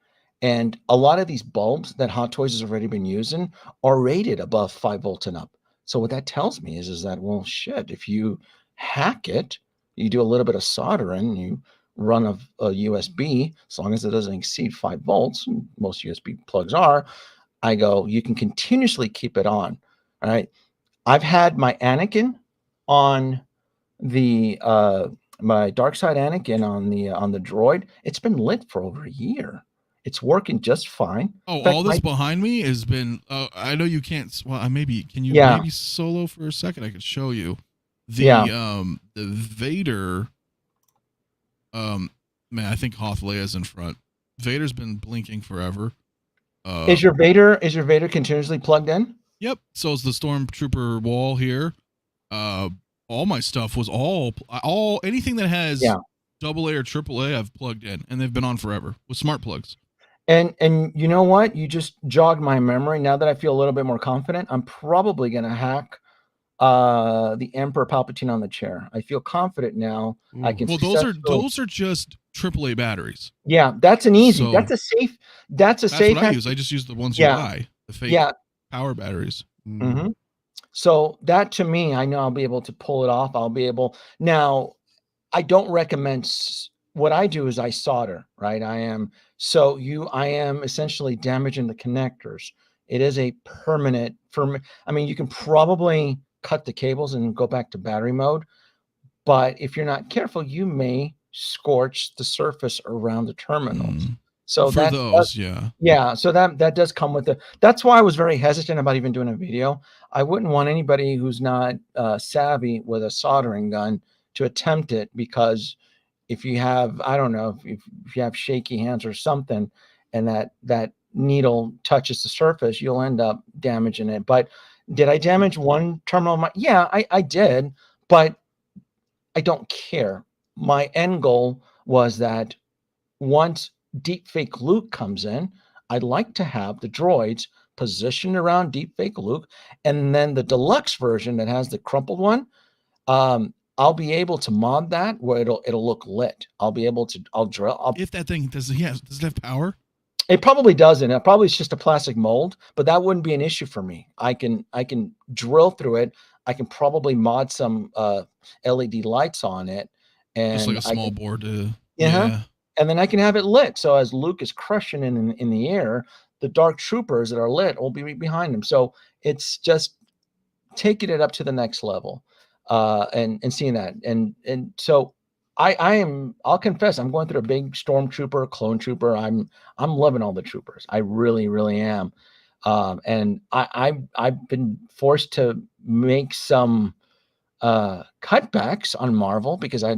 C: And a lot of these bulbs that Hot Toys has already been using are rated above 5 volts and up. So what that tells me is that, well, shit, if you hack it, you do a little bit of soldering, you run a USB, as long as it doesn't exceed 5 volts, and most USB plugs are, you can continuously keep it on. All right. I've had my Anakin on the my dark side Anakin on the droid. It's been lit for over a year. It's working just fine.
D: Oh, all this behind me has been. I know you can't. Well, maybe can you maybe solo for a second? I could show you the Vader. Man, I think Hoth Leia's in front. Vader's been blinking forever.
C: Is your Vader continuously plugged in?
D: Yep. So is the Stormtrooper wall here. All my stuff was all anything that has AA or AAA I've plugged in, and they've been on forever with smart plugs.
C: And you know what? You just jogged my memory. Now that I feel a little bit more confident, I'm probably going to hack the Emperor Palpatine on the chair. I feel confident now. I can.
D: Well, those are just AAA batteries.
C: Yeah, that's an easy.
D: So,
C: that's a safe.
D: That's what I use. I just use the ones you buy, the fake power batteries.
C: Mm-hmm. So that, to me, I know I'll be able to pull it off. I'll be able. Now, I don't recommend. What I do is I solder, right? I am essentially damaging the connectors. It is a permanent. I mean, you can probably cut the cables and go back to battery mode, but if you're not careful, you may scorch the surface around the terminals. So
D: for those,
C: so that does come with it. That's why I was very hesitant about even doing a video. I wouldn't want anybody who's not savvy with a soldering gun to attempt it, because if you have, I don't know, if you have shaky hands or something, and that needle touches the surface, you'll end up damaging it. But did I damage one terminal? Yeah, I did, but I don't care. My end goal was that once deepfake Luke comes in, I'd like to have the droids positioned around deepfake Luke, and then the deluxe version that has the crumpled one, I'll be able to mod that where it'll look lit. I'll drill.
D: If that thing does it have power?
C: It probably doesn't. It probably is just a plastic mold, but that wouldn't be an issue for me. I can drill through it. I can probably mod some LED lights on it, and
D: just like a small board.
C: And then I can have it lit. So as Luke is crushing in the air, the dark troopers that are lit will be right behind him. So it's just taking it up to the next level, and seeing that. And so I'll confess, I'm going through a big stormtrooper, clone trooper. I'm loving all the troopers. I really, really am. And I've been forced to make some cutbacks on Marvel, because I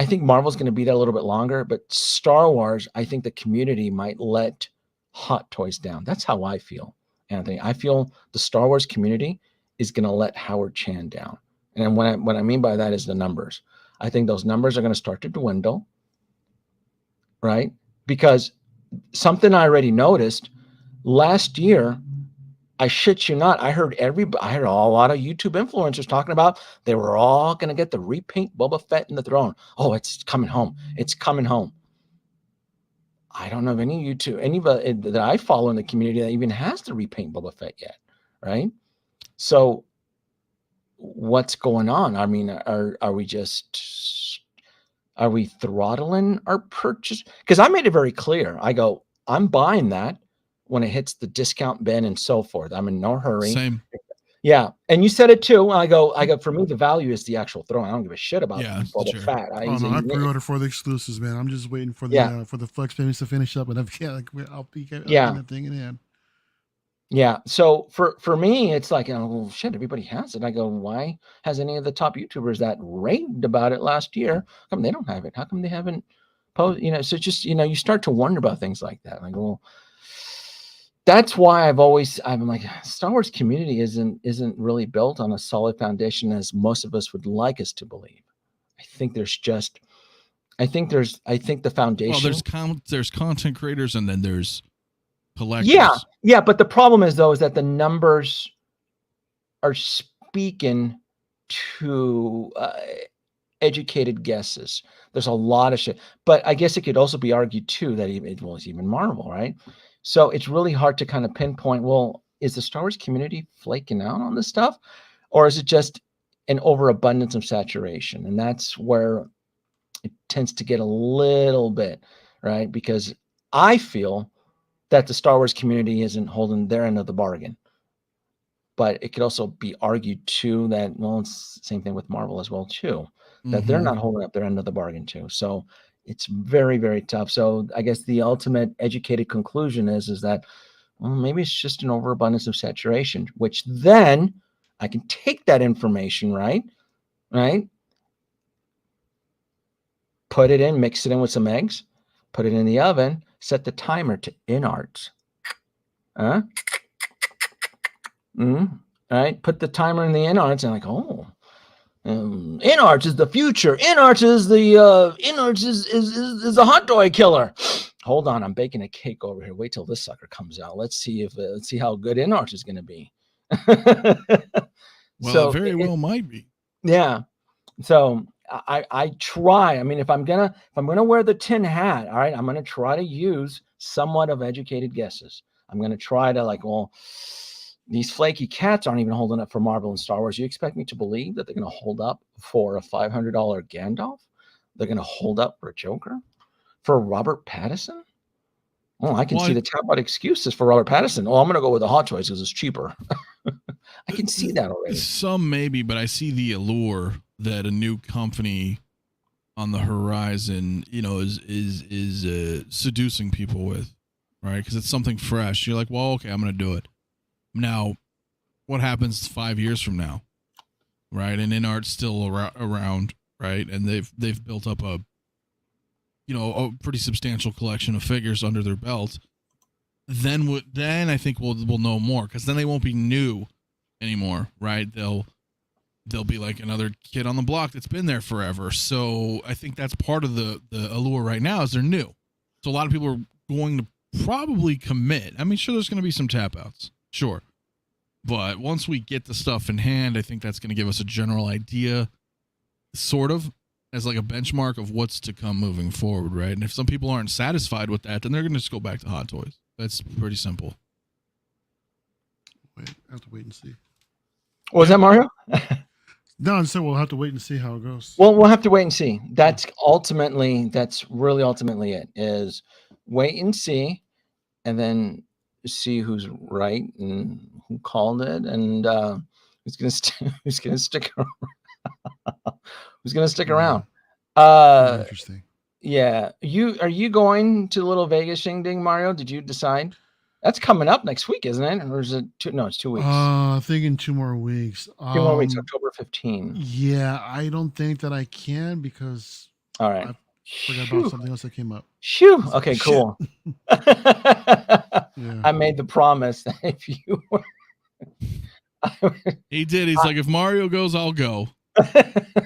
C: think Marvel's going to be there a little bit longer, but Star Wars, I think the community might let Hot Toys down. That's how I feel, Anthony. I feel the Star Wars community is going to let Howard Chan down. And what I mean by that is the numbers. I think those numbers are going to start to dwindle. right? Because something I already noticed last year, I shit you not, I heard a lot of YouTube influencers talking about they were all going to get the repaint Boba Fett in the throne. Oh, it's coming home. It's coming home. I don't know of anybody that I follow in the community that even has to repaint Boba Fett yet, right? So what's going on? I mean, are we throttling our purchase? Because I made it very clear. I go, I'm buying that when it hits the discount bin and so forth. I'm in no hurry.
D: Same.
C: Yeah, and you said it too. I go. For me, the value is the actual throne. I don't give a shit about Boba Fett.
A: Oh no, I pre-ordered for the exclusives, man. I'm just waiting for the flex payments to finish up, and I'll be that thing in hand.
C: Yeah. So for me, it's like, oh shit, everybody has it. I go, why has any of the top YouTubers that raved about it last year? How come they don't have it? How come they haven't posted? So just you start to wonder about things like that. Like, well, that's why I'm like, Star Wars community isn't really built on a solid foundation as most of us would like us to believe. I think the foundation.
D: Well, there's content creators and then there's collectors.
C: Yeah, but the problem is that the numbers are speaking to educated guesses. There's a lot of shit, but I guess it could also be argued too that it was even Marvel, right? So it's really hard to kind of pinpoint, well, is the Star Wars community flaking out on this stuff? Or is it just an overabundance of saturation? And that's where it tends to get a little bit, right? Because I feel that the Star Wars community isn't holding their end of the bargain. But it could also be argued too that, well, it's the same thing with Marvel as well too, that they're not holding up their end of the bargain too. So it's very, very tough. So I guess the ultimate educated conclusion is that, well, maybe it's just an overabundance of saturation, which then I can take that information, right? Put it in, mix it in with some eggs, put it in the oven, set the timer to inarts. Right? Put the timer in the inarts and like, oh, inarts is the future. Inarts is the hot dog killer. Hold on, I'm baking a cake over here. Wait till this sucker comes out. Let's see how good inarts is going to be.
D: Well, it very well might be.
C: Yeah. So I try. I mean, if I'm gonna wear the tin hat, all right, I'm gonna try to use somewhat of educated guesses. I'm gonna try to well, these flaky cats aren't even holding up for Marvel and Star Wars. You expect me to believe that they're going to hold up for a $500 Gandalf? They're going to hold up for a Joker? For Robert Pattinson? Well, I can see the tap out excuses for Robert Pattinson. Oh, I'm going to go with the Hot Toys because it's cheaper. I can see that already.
D: Some maybe, but I see the allure that a new company on the horizon, is seducing people with, right? Because it's something fresh. You're like, well, okay, I'm going to do it. Now, what happens 5 years from now, right? And InArt's still around, right? And they've built up a pretty substantial collection of figures under their belt. Then I think we'll know more, because then they won't be new anymore, right? They'll be like another kid on the block that's been there forever. So I think that's part of the allure right now is they're new. So a lot of people are going to probably commit. I mean, sure, there's going to be some tap outs. Sure. But once we get the stuff in hand, I think that's going to give us a general idea, sort of, as like a benchmark of what's to come moving forward, right? And if some people aren't satisfied with that, then they're going to just go back to Hot Toys. That's pretty simple.
A: I have to wait and see.
C: What was that, Mario?
A: No, I said we'll have to wait and see how it goes.
C: Well, we'll have to wait and see. That's really ultimately it, is wait and see, and then see who's right and who called it, and who's gonna stick around.
A: Interesting.
C: Yeah. Are you going to Little Vegas Shindig, Mario? Did you decide? That's coming up next week, isn't it? Or is it it's 2 weeks.
A: I think in 2 more weeks.
C: 2 more weeks, October 15.
A: Yeah, I don't think that I can, because
C: all right.
A: I forgot about something else that came up.
C: Shoo. Okay, cool.
A: Yeah.
C: I made the promise that if you were...
D: He did. He's like, if Mario goes, I'll go.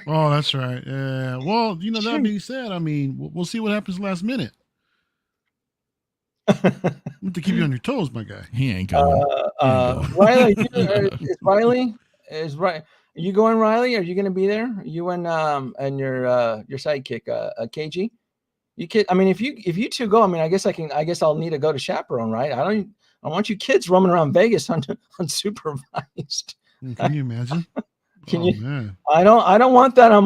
A: Oh, that's right. Yeah. Well, that being said, I mean, we'll see what happens last minute. To keep you on your toes, my guy.
D: He ain't going.
C: Riley, is Riley is right? Are you going, Riley? Are you going to be there? You and your sidekick, KG. You kid. I mean, if you two go, I mean, I guess I'll need to go to chaperone, right? I want you kids roaming around Vegas unsupervised.
A: Can you imagine?
C: Can you?
A: Man.
C: I don't want that on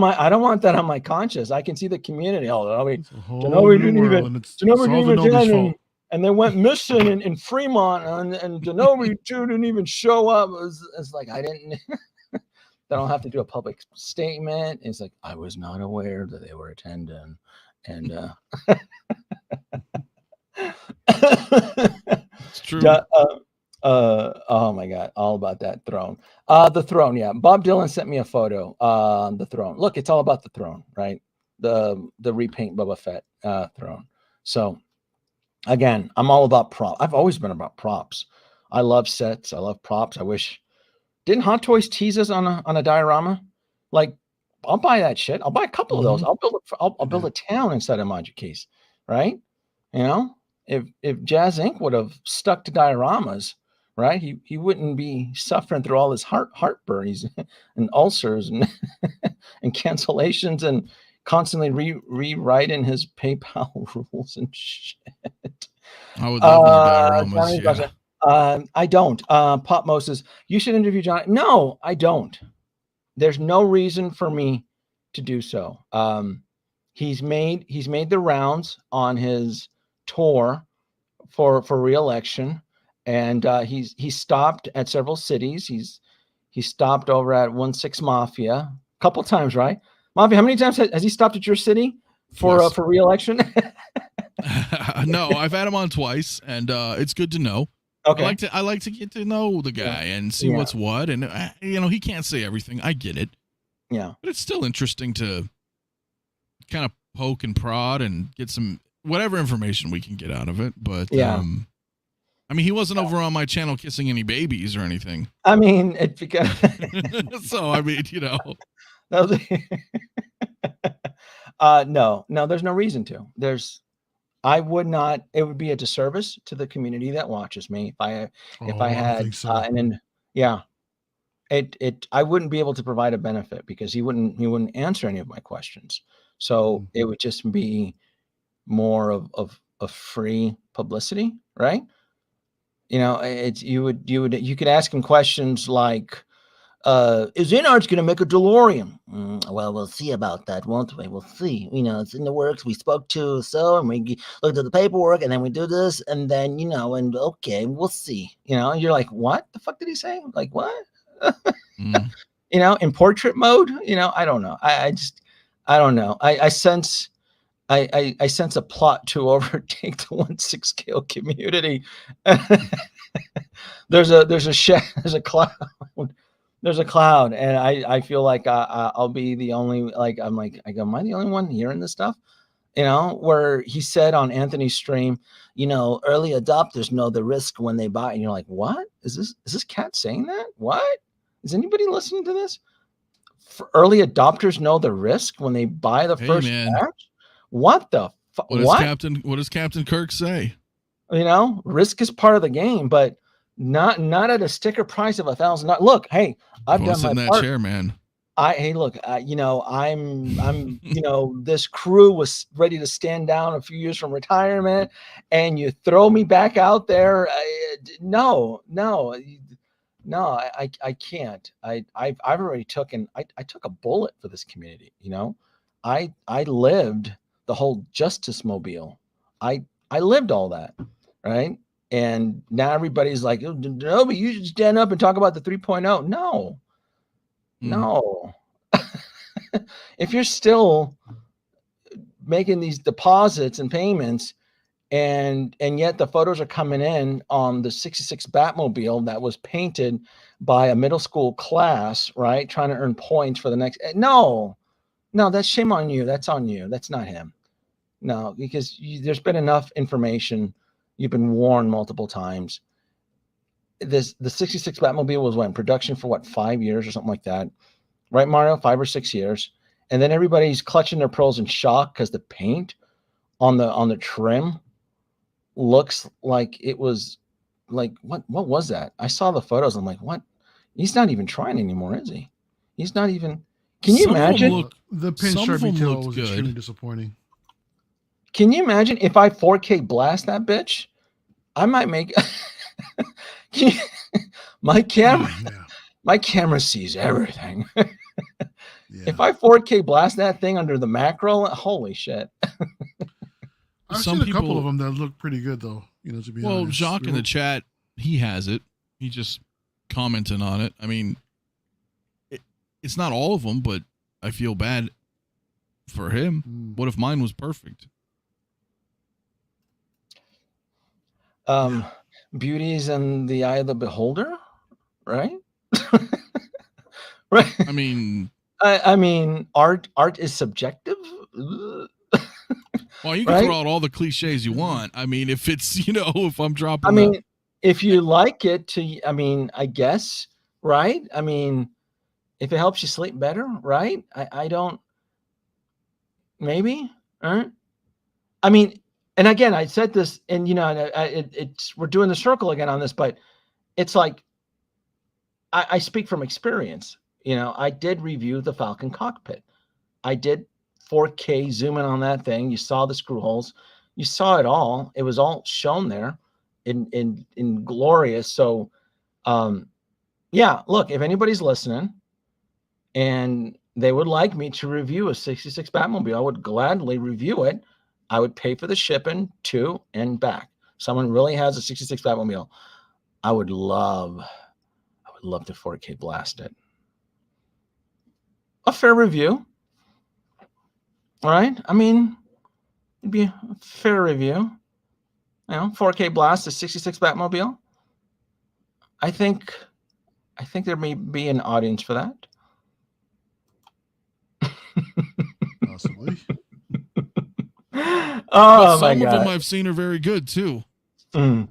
C: my conscience. I can see the community. Denobi didn't even and they went missing in Fremont, and Denobi too didn't even show up. It's like I didn't. They don't have to do a public statement. It's like I was not aware that they were attending, and
D: it's true.
C: Oh my God, all about that throne. The throne, yeah. Bob Dylan sent me a photo. The throne. Look, it's all about the throne, right? The repaint Boba Fett throne. So again, I'm all about prop. I've always been about props. I love sets. I love props. I wish didn't Hot Toys tease us on a diorama? Like, I'll buy that shit. I'll buy a couple of those. I'll build a town inside of Magic Case, right? You know, if Jazz Inc. would have stuck to dioramas, right? He wouldn't be suffering through all his heartburn and ulcers and and cancellations and constantly rewriting his PayPal rules and shit.
D: I would love more dioramas. Yeah.
C: I don't. Pop Mo says, you should interview John. No, I don't. There's no reason for me to do so. He's made the rounds on his tour for re-election, and he stopped at several cities. He stopped over at 1-6 Mafia a couple times, right? Mafia, how many times has he stopped at your city for re-election?
D: No, I've had him on twice, and it's good to know.
C: Okay.
D: I like to get to know the guy and see what's what, and he can't say everything. I get it.
C: Yeah,
D: but it's still interesting to kind of poke and prod and get some whatever information we can get out of it. But I mean, he wasn't over on my channel kissing any babies or anything.
C: I mean, it's because
D: so I mean,
C: no, there's no reaon to. I would not. It would be a disservice to the community that watches me if I had and then I wouldn't be able to provide a benefit because he wouldn't answer any of my questions. So it would just be more of free publicity, right? You know, you could ask him questions like, is Inards going to make a DeLorean? Well, we'll see about that, won't we? We'll see. You know, it's in the works. We spoke to and we looked at the paperwork, and then we do this, and then, and okay, we'll see. And you're like, what the fuck did he say? Like, what? In portrait mode, I don't know. I don't know. I sense a plot to overtake the 1/6 scale community. There's a cloud. There's a cloud, and I feel like I'll be the only, am I the only one hearing this stuff? Where he said on Anthony's stream, early adopters know the risk when they buy, and you're like, what? Is this cat saying that? What? Is anybody listening to this? Early adopters know the risk when they buy the first batch? What the fuck?
D: What does Captain Kirk say?
C: Risk is part of the game, but not at a sticker price of $1,000. Look, hey, I've done my part.
D: Chair, man.
C: This crew was ready to stand down a few years from retirement, and you throw me back out there. No, I can't. I've already taken. I took a bullet for this community. I lived the whole justice mobile. I lived all that, right? And now everybody's like, oh, no, but you should stand up and talk about the 3.0. No. If you're still making these deposits and payments, and yet the photos are coming in on the 66 Batmobile that was painted by a middle school class, right? Trying to earn points for the next. No, that's shame on you. That's on you. That's not him. No, because there's been enough information. You've been warned multiple times. The 66 Batmobile was in production for 5 years or something like that, right, Mario? 5 or 6 years, and then everybody's clutching their pearls in shock because the paint on the trim looks like it was like what was that? I saw the photos. I'm like, what? He's not even trying anymore, is he? He's not even. Can you
D: Some of them
C: imagine?
D: look-
A: The
D: some of
A: pinstripe
D: them
A: detail
D: looked
A: was
D: good.
A: extremely disappointing.
C: Can you imagine if I 4K blast that bitch? I might make my camera.
A: Yeah.
C: My camera sees everything.
A: Yeah.
C: If I 4K blast that thing under the macro, holy shit.
A: I've
D: some
A: seen a couple
D: people-
A: of them that look pretty good though. To be
D: Well,
A: honest.
D: Jacques in the chat, he has it. He just commented on it. I mean, it's not all of them, but I feel bad for him.
A: Mm.
D: What if mine was perfect?
C: Beauty's in the eye of the beholder, right? Right.
D: I mean,
C: I mean, art is subjective.
D: well, you can
C: Right?
D: throw out all the cliches you want. I mean, if it's, if I'm dropping,
C: I mean, if you like it, I guess, right? I mean, if it helps you sleep better, right? I don't. Maybe, right? I mean, and again, I said this, and it's we're doing the circle again on this, but it's like I speak from experience. I did review the Falcon cockpit. I did 4K zoom in on that thing. You saw the screw holes. You saw it all. It was all shown there in glorious. So, yeah, look, if anybody's listening and they would like me to review a 66 Batmobile, I would gladly review it. I would pay for the shipping to and back. Someone really has a 66 Batmobile. I would love to 4K blast it. A fair review. All right. I mean, it'd be a fair review. 4K blast a 66 Batmobile. I think there may be an audience for that.
A: Possibly.
D: but
C: Oh my
D: some of
C: god.
D: them I've seen are very good too.
C: Mm.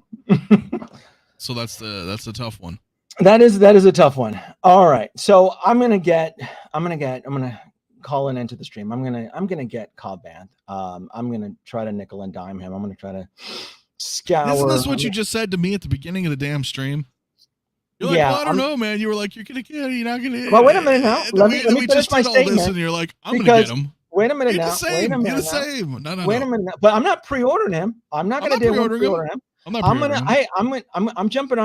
D: So that's the tough one.
C: That is a tough one. All right. So I'm gonna call in into the stream. I'm gonna get Cobb Vanth. I'm gonna try to nickel and dime him. I'm gonna try to scour.
D: Isn't this what you just said to me at the beginning of the damn stream? You're like,
C: Yeah,
D: well, I don't know, man. You were like, you're not gonna.
C: Well, wait a minute now.
D: And
C: Let
D: we
C: me finish
D: just
C: my
D: did all this,
C: statement,
D: and you're like, I'm
C: because-
D: gonna get him.
C: Wait a minute
D: You're
C: now.
D: the same.
C: Wait a
D: You're
C: minute
D: the
C: now.
D: same. No.
C: Wait a minute now. But I'm not pre-ordering him. I'm not gonna do pre-order him.
D: I'm not
C: I'm
D: pre-ordering
C: gonna.
D: him.
C: I'm jumping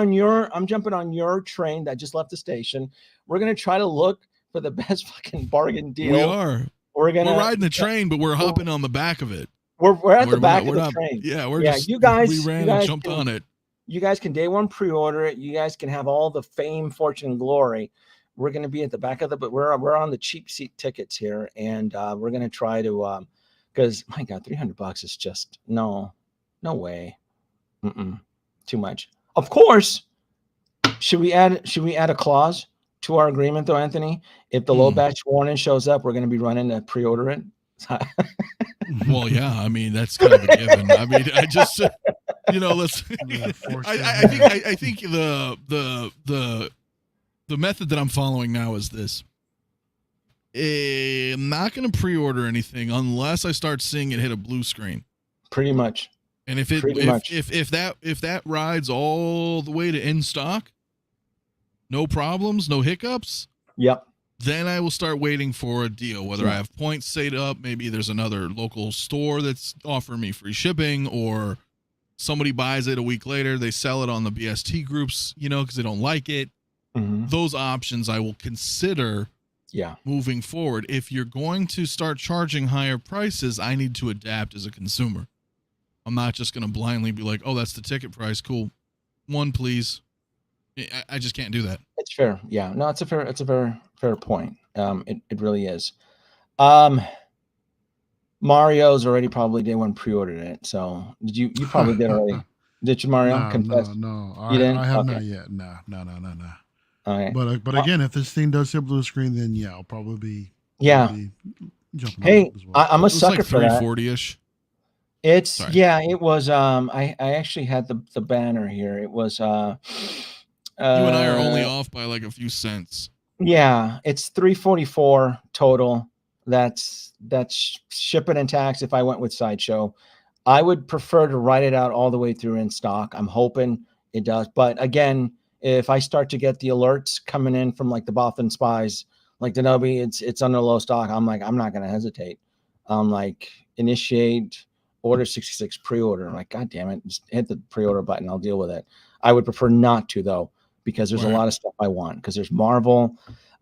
C: on your train that just left the station. We're gonna try to look for the best fucking bargain deal.
D: We are.
C: We're
D: riding the train, but we're hopping on the back of it.
C: We're at the back
D: we're
C: of the
D: not-
C: train.
D: Yeah,
C: You guys.
D: we
C: you
D: ran
C: guys
D: and jumped
C: can-
D: on it.
C: You guys can day one pre-order it. You guys can have all the fame, fortune, and glory. We're going to be at the back of but we're on the cheap seat tickets here, and we're going to try to because my God, $300 is just no way, too much. Of course, should we add a clause to our agreement though, Anthony? If the low batch warning shows up, we're going to be running to pre-order it.
D: Well, yeah. I mean, that's kind of a given. I mean, I just let's. I think the method that I'm following now is this. I'm not going to pre-order anything unless I start seeing it hit a blue screen.
C: Pretty much.
D: And if that rides all the way to in stock, no problems, no hiccups.
C: Yep.
D: Then I will start waiting for a deal, whether I have points set up, maybe there's another local store that's offering me free shipping, or somebody buys it a week later, they sell it on the BST groups, because they don't like it.
C: Mm-hmm.
D: Those options I will consider moving forward. If you're going to start charging higher prices, I need to adapt as a consumer. I'm not just going to blindly be like, oh, that's the ticket price. Cool. One, please. I just can't do that.
C: It's fair. Yeah. No, it's a fair point. It really is. Mario's already probably day one pre-ordered it. So did you probably did already. Did you, Mario? Confess?
A: No.
C: You didn't?
A: I have
C: Okay.
A: not yet. No.
C: All right.
A: But again, if this thing does hit blue screen, then I'll probably be jumping
C: Hey,
A: on it as well.
C: I'm a
D: It was
C: sucker
D: like
C: for that.
D: 340-ish.
C: It's
D: Sorry.
C: it was I actually had the banner here. It was
D: You and I are only off by like a few cents.
C: Yeah, it's 344 total. That's shipping and tax if I went with Sideshow. I would prefer to write it out all the way through in stock. I'm hoping it does. But again, if I start to get the alerts coming in from like the Bothan spies, like Denobi, it's under low stock. I'm like, I'm not going to hesitate. I'm like, initiate order 66 pre-order. I'm like, God damn it. Just hit the pre-order button. I'll deal with it. I would prefer not to though, because there's a lot of stuff I want, because there's Marvel.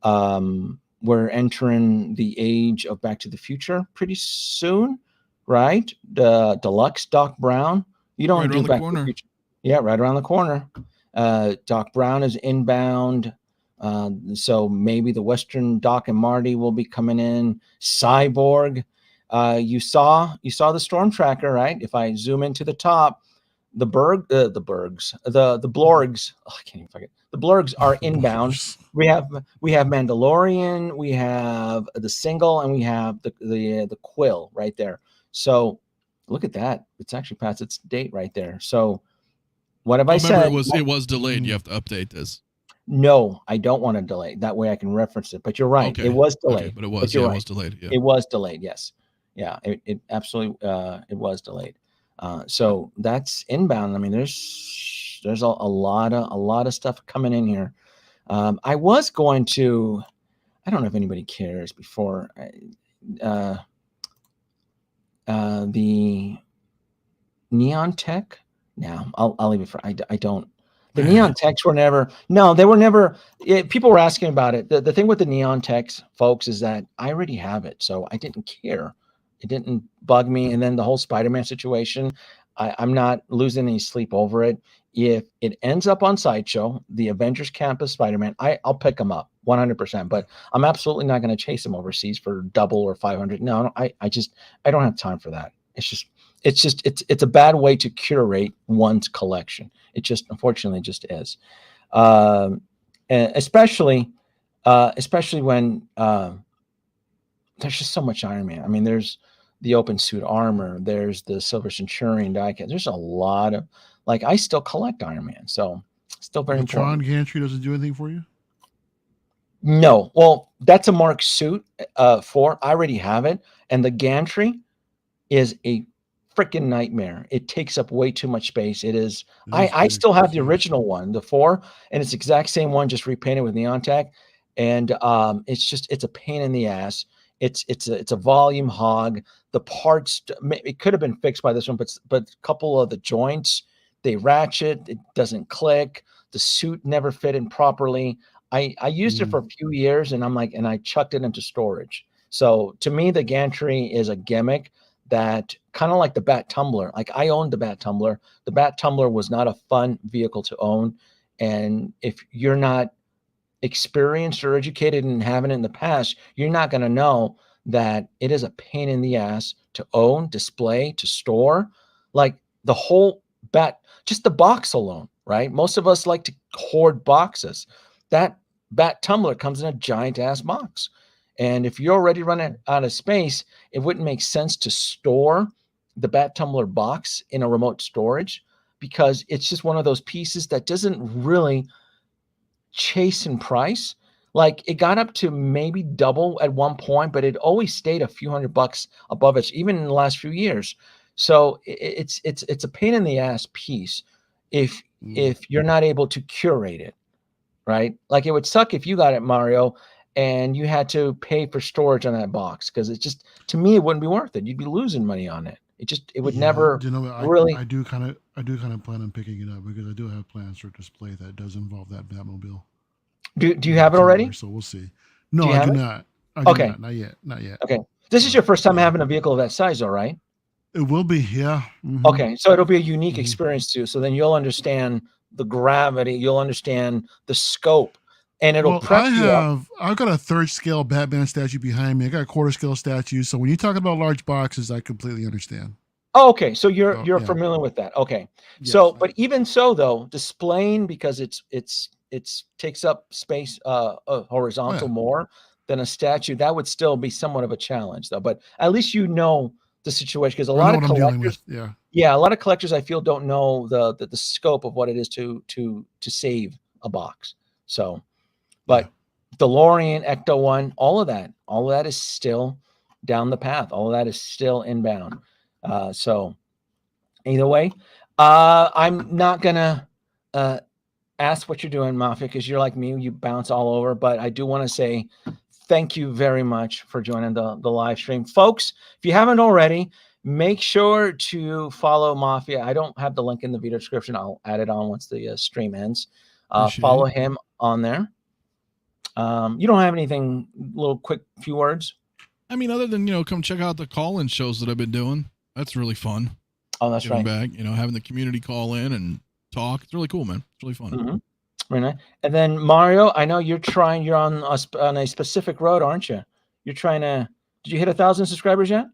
C: We're entering the age of Back to the Future pretty soon, right? The deluxe Doc Brown. You don't do Back to the Future. Yeah, right around the corner. Doc Brown is inbound. So maybe the Western Doc and Marty will be coming in. Cyborg. You saw the Storm Tracker, right? If I zoom into the top, the Blorgs. Oh, I can't even forget. The Blorgs are inbound. We have Mandalorian, we have the single, and we have the Quill right there. So look at that. It's actually past its date right there. So what have I said?
D: It was delayed. You have to update this.
C: No, I don't want to delay. That way I can reference it. But you're right. Okay. It was delayed.
D: Okay, but it was. Yeah, right. It was delayed. Yeah.
C: It was delayed. Yes. Yeah. It absolutely. It was delayed. So that's inbound. I mean, there's a lot of stuff coming in here. I was going to. I don't know if anybody cares before. The Neon Tech. No, I'll leave it for. I don't. The Neon Techs were never. No, they were never. People were asking about it. The thing with the Neon Techs, folks, is that I already have it, so I didn't care. It didn't bug me. And then the whole Spider-Man situation, I'm not losing any sleep over it. If it ends up on Sideshow, the Avengers Campus Spider-Man, I'll pick them up 100%. But I'm absolutely not going to chase them overseas for double or 500. No, I don't have time for that. It's a bad way to curate one's collection. It just, unfortunately, just is. And especially when there's just so much Iron Man. I mean, there's the open suit armor. There's the Silver Centurion diecast. There's a lot of, like, I still collect Iron Man. So still very important.
A: Tron Gantry doesn't do anything for you?
C: No. Well, that's a Mark suit 4. I already have it. And the Gantry is a freaking nightmare. It takes up way too much space. It is. I still have the original one, the 4, and it's the exact same one, just repainted with neon tech. And it's a pain in the ass. It's a volume hog. The parts, it could have been fixed by this one, but a couple of the joints, they ratchet. It doesn't click. The suit never fit in properly. I used it for a few years, and I chucked it into storage. So to me, the Gantry is a gimmick that kind of like the Bat Tumbler. Like, I owned the Bat Tumbler. The Bat Tumbler was not a fun vehicle to own. And if you're not experienced or educated in having it in the past, you're not going to know that it is a pain in the ass to own, display, to store. Like, the whole just the box alone, right? Most of us like to hoard boxes. That Bat Tumbler comes in a giant ass box. And if you're already running out of space, it wouldn't make sense to store the Bat Tumbler box in a remote storage, because it's just one of those pieces that doesn't really chase in price. Like, it got up to maybe double at one point, but it always stayed a few $100 above it, even in the last few years. So it's a pain in the ass piece if you're not able to curate it, right? Like, it would suck if you got it, Mario, and you had to pay for storage on that box, because it just, to me, it wouldn't be worth it. You'd be losing money on it. It would never really.
A: I do kind of plan on picking it up, because I do have plans for a display that does involve that Batmobile.
C: Do you have it already?
A: So we'll see. No, I do not.
C: Okay.
A: Not yet.
C: Okay. This is your first time having a vehicle of that size, though, right?
A: It will be, yeah. Mm-hmm.
C: Okay, so it'll be a unique experience too. So then you'll understand the gravity, you'll understand the scope, and it'll prep you up.
A: I've got a 3rd scale Batman statue behind me. I got a 1/4 scale statue. So when you talk about large boxes, I completely understand.
C: Oh, okay. So you're familiar with that. Okay. Yes, so, but even so, though, displaying, because it's takes up space horizontal more than a statue, that would still be somewhat of a challenge, though. But at least you know the situation, because a lot of collectors, a lot of collectors, I feel, don't know the scope of what it is to save a box. So, but DeLorean, Ecto-1, all of that is still down the path. All of that is still inbound. So Either way, I'm not gonna ask what you're doing, Mafia, because you're like me, you bounce all over. But I do want to say thank you very much for joining the live stream, folks. If you haven't already, make sure to follow Mafia. I don't have the link in the video description. I'll add it on once the stream ends. Follow him on there. You don't have anything, little quick few words?
D: I mean, other than, come check out the call-in shows that I've been doing. That's really fun.
C: Oh, that's
D: Giving
C: right.
D: back, having the community call in and talk. It's really cool, man. It's really fun.
C: Mm-hmm. Very nice. And then Mario, I know you're on a specific road, aren't you? You're trying to. Did you hit 1,000 subscribers yet?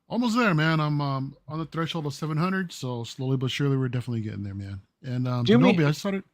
A: Almost there, man. I'm on the threshold of 700, so slowly but surely we're definitely getting there, man. And Kenobi, I started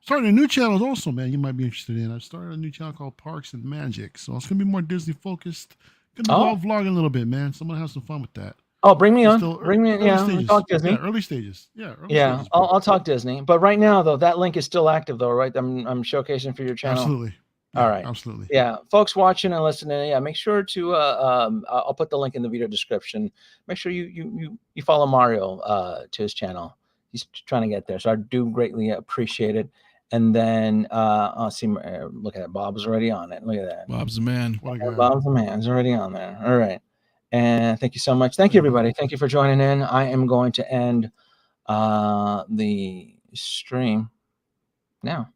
A: a new channel also, man. You might be interested in. I started a new channel called Parks and Magic, so it's gonna be more Disney focused. Gonna be vlogging a little bit, man. So I'm gonna have some fun with that.
C: Oh, bring me on. Bring me in. Yeah,
A: stages.
C: talk Disney.
A: Yeah, early stages. Yeah,
C: stages, I'll talk Disney. But right now, though, that link is still active, though, right? I'm showcasing for your channel.
A: Absolutely.
C: Yeah, all right.
A: Absolutely.
C: Yeah, folks watching and listening. Yeah, make sure to. I'll put the link in the video description. Make sure you follow Mario to his channel. He's trying to get there, so I do greatly appreciate it. And then I'll see. Look at that. Bob's already on it. Look at that.
D: Bob's the man.
C: Bob's the man. He's already on there. All right. And thank you so much. Thank you, everybody. Thank you for joining in. I am going to end the stream now.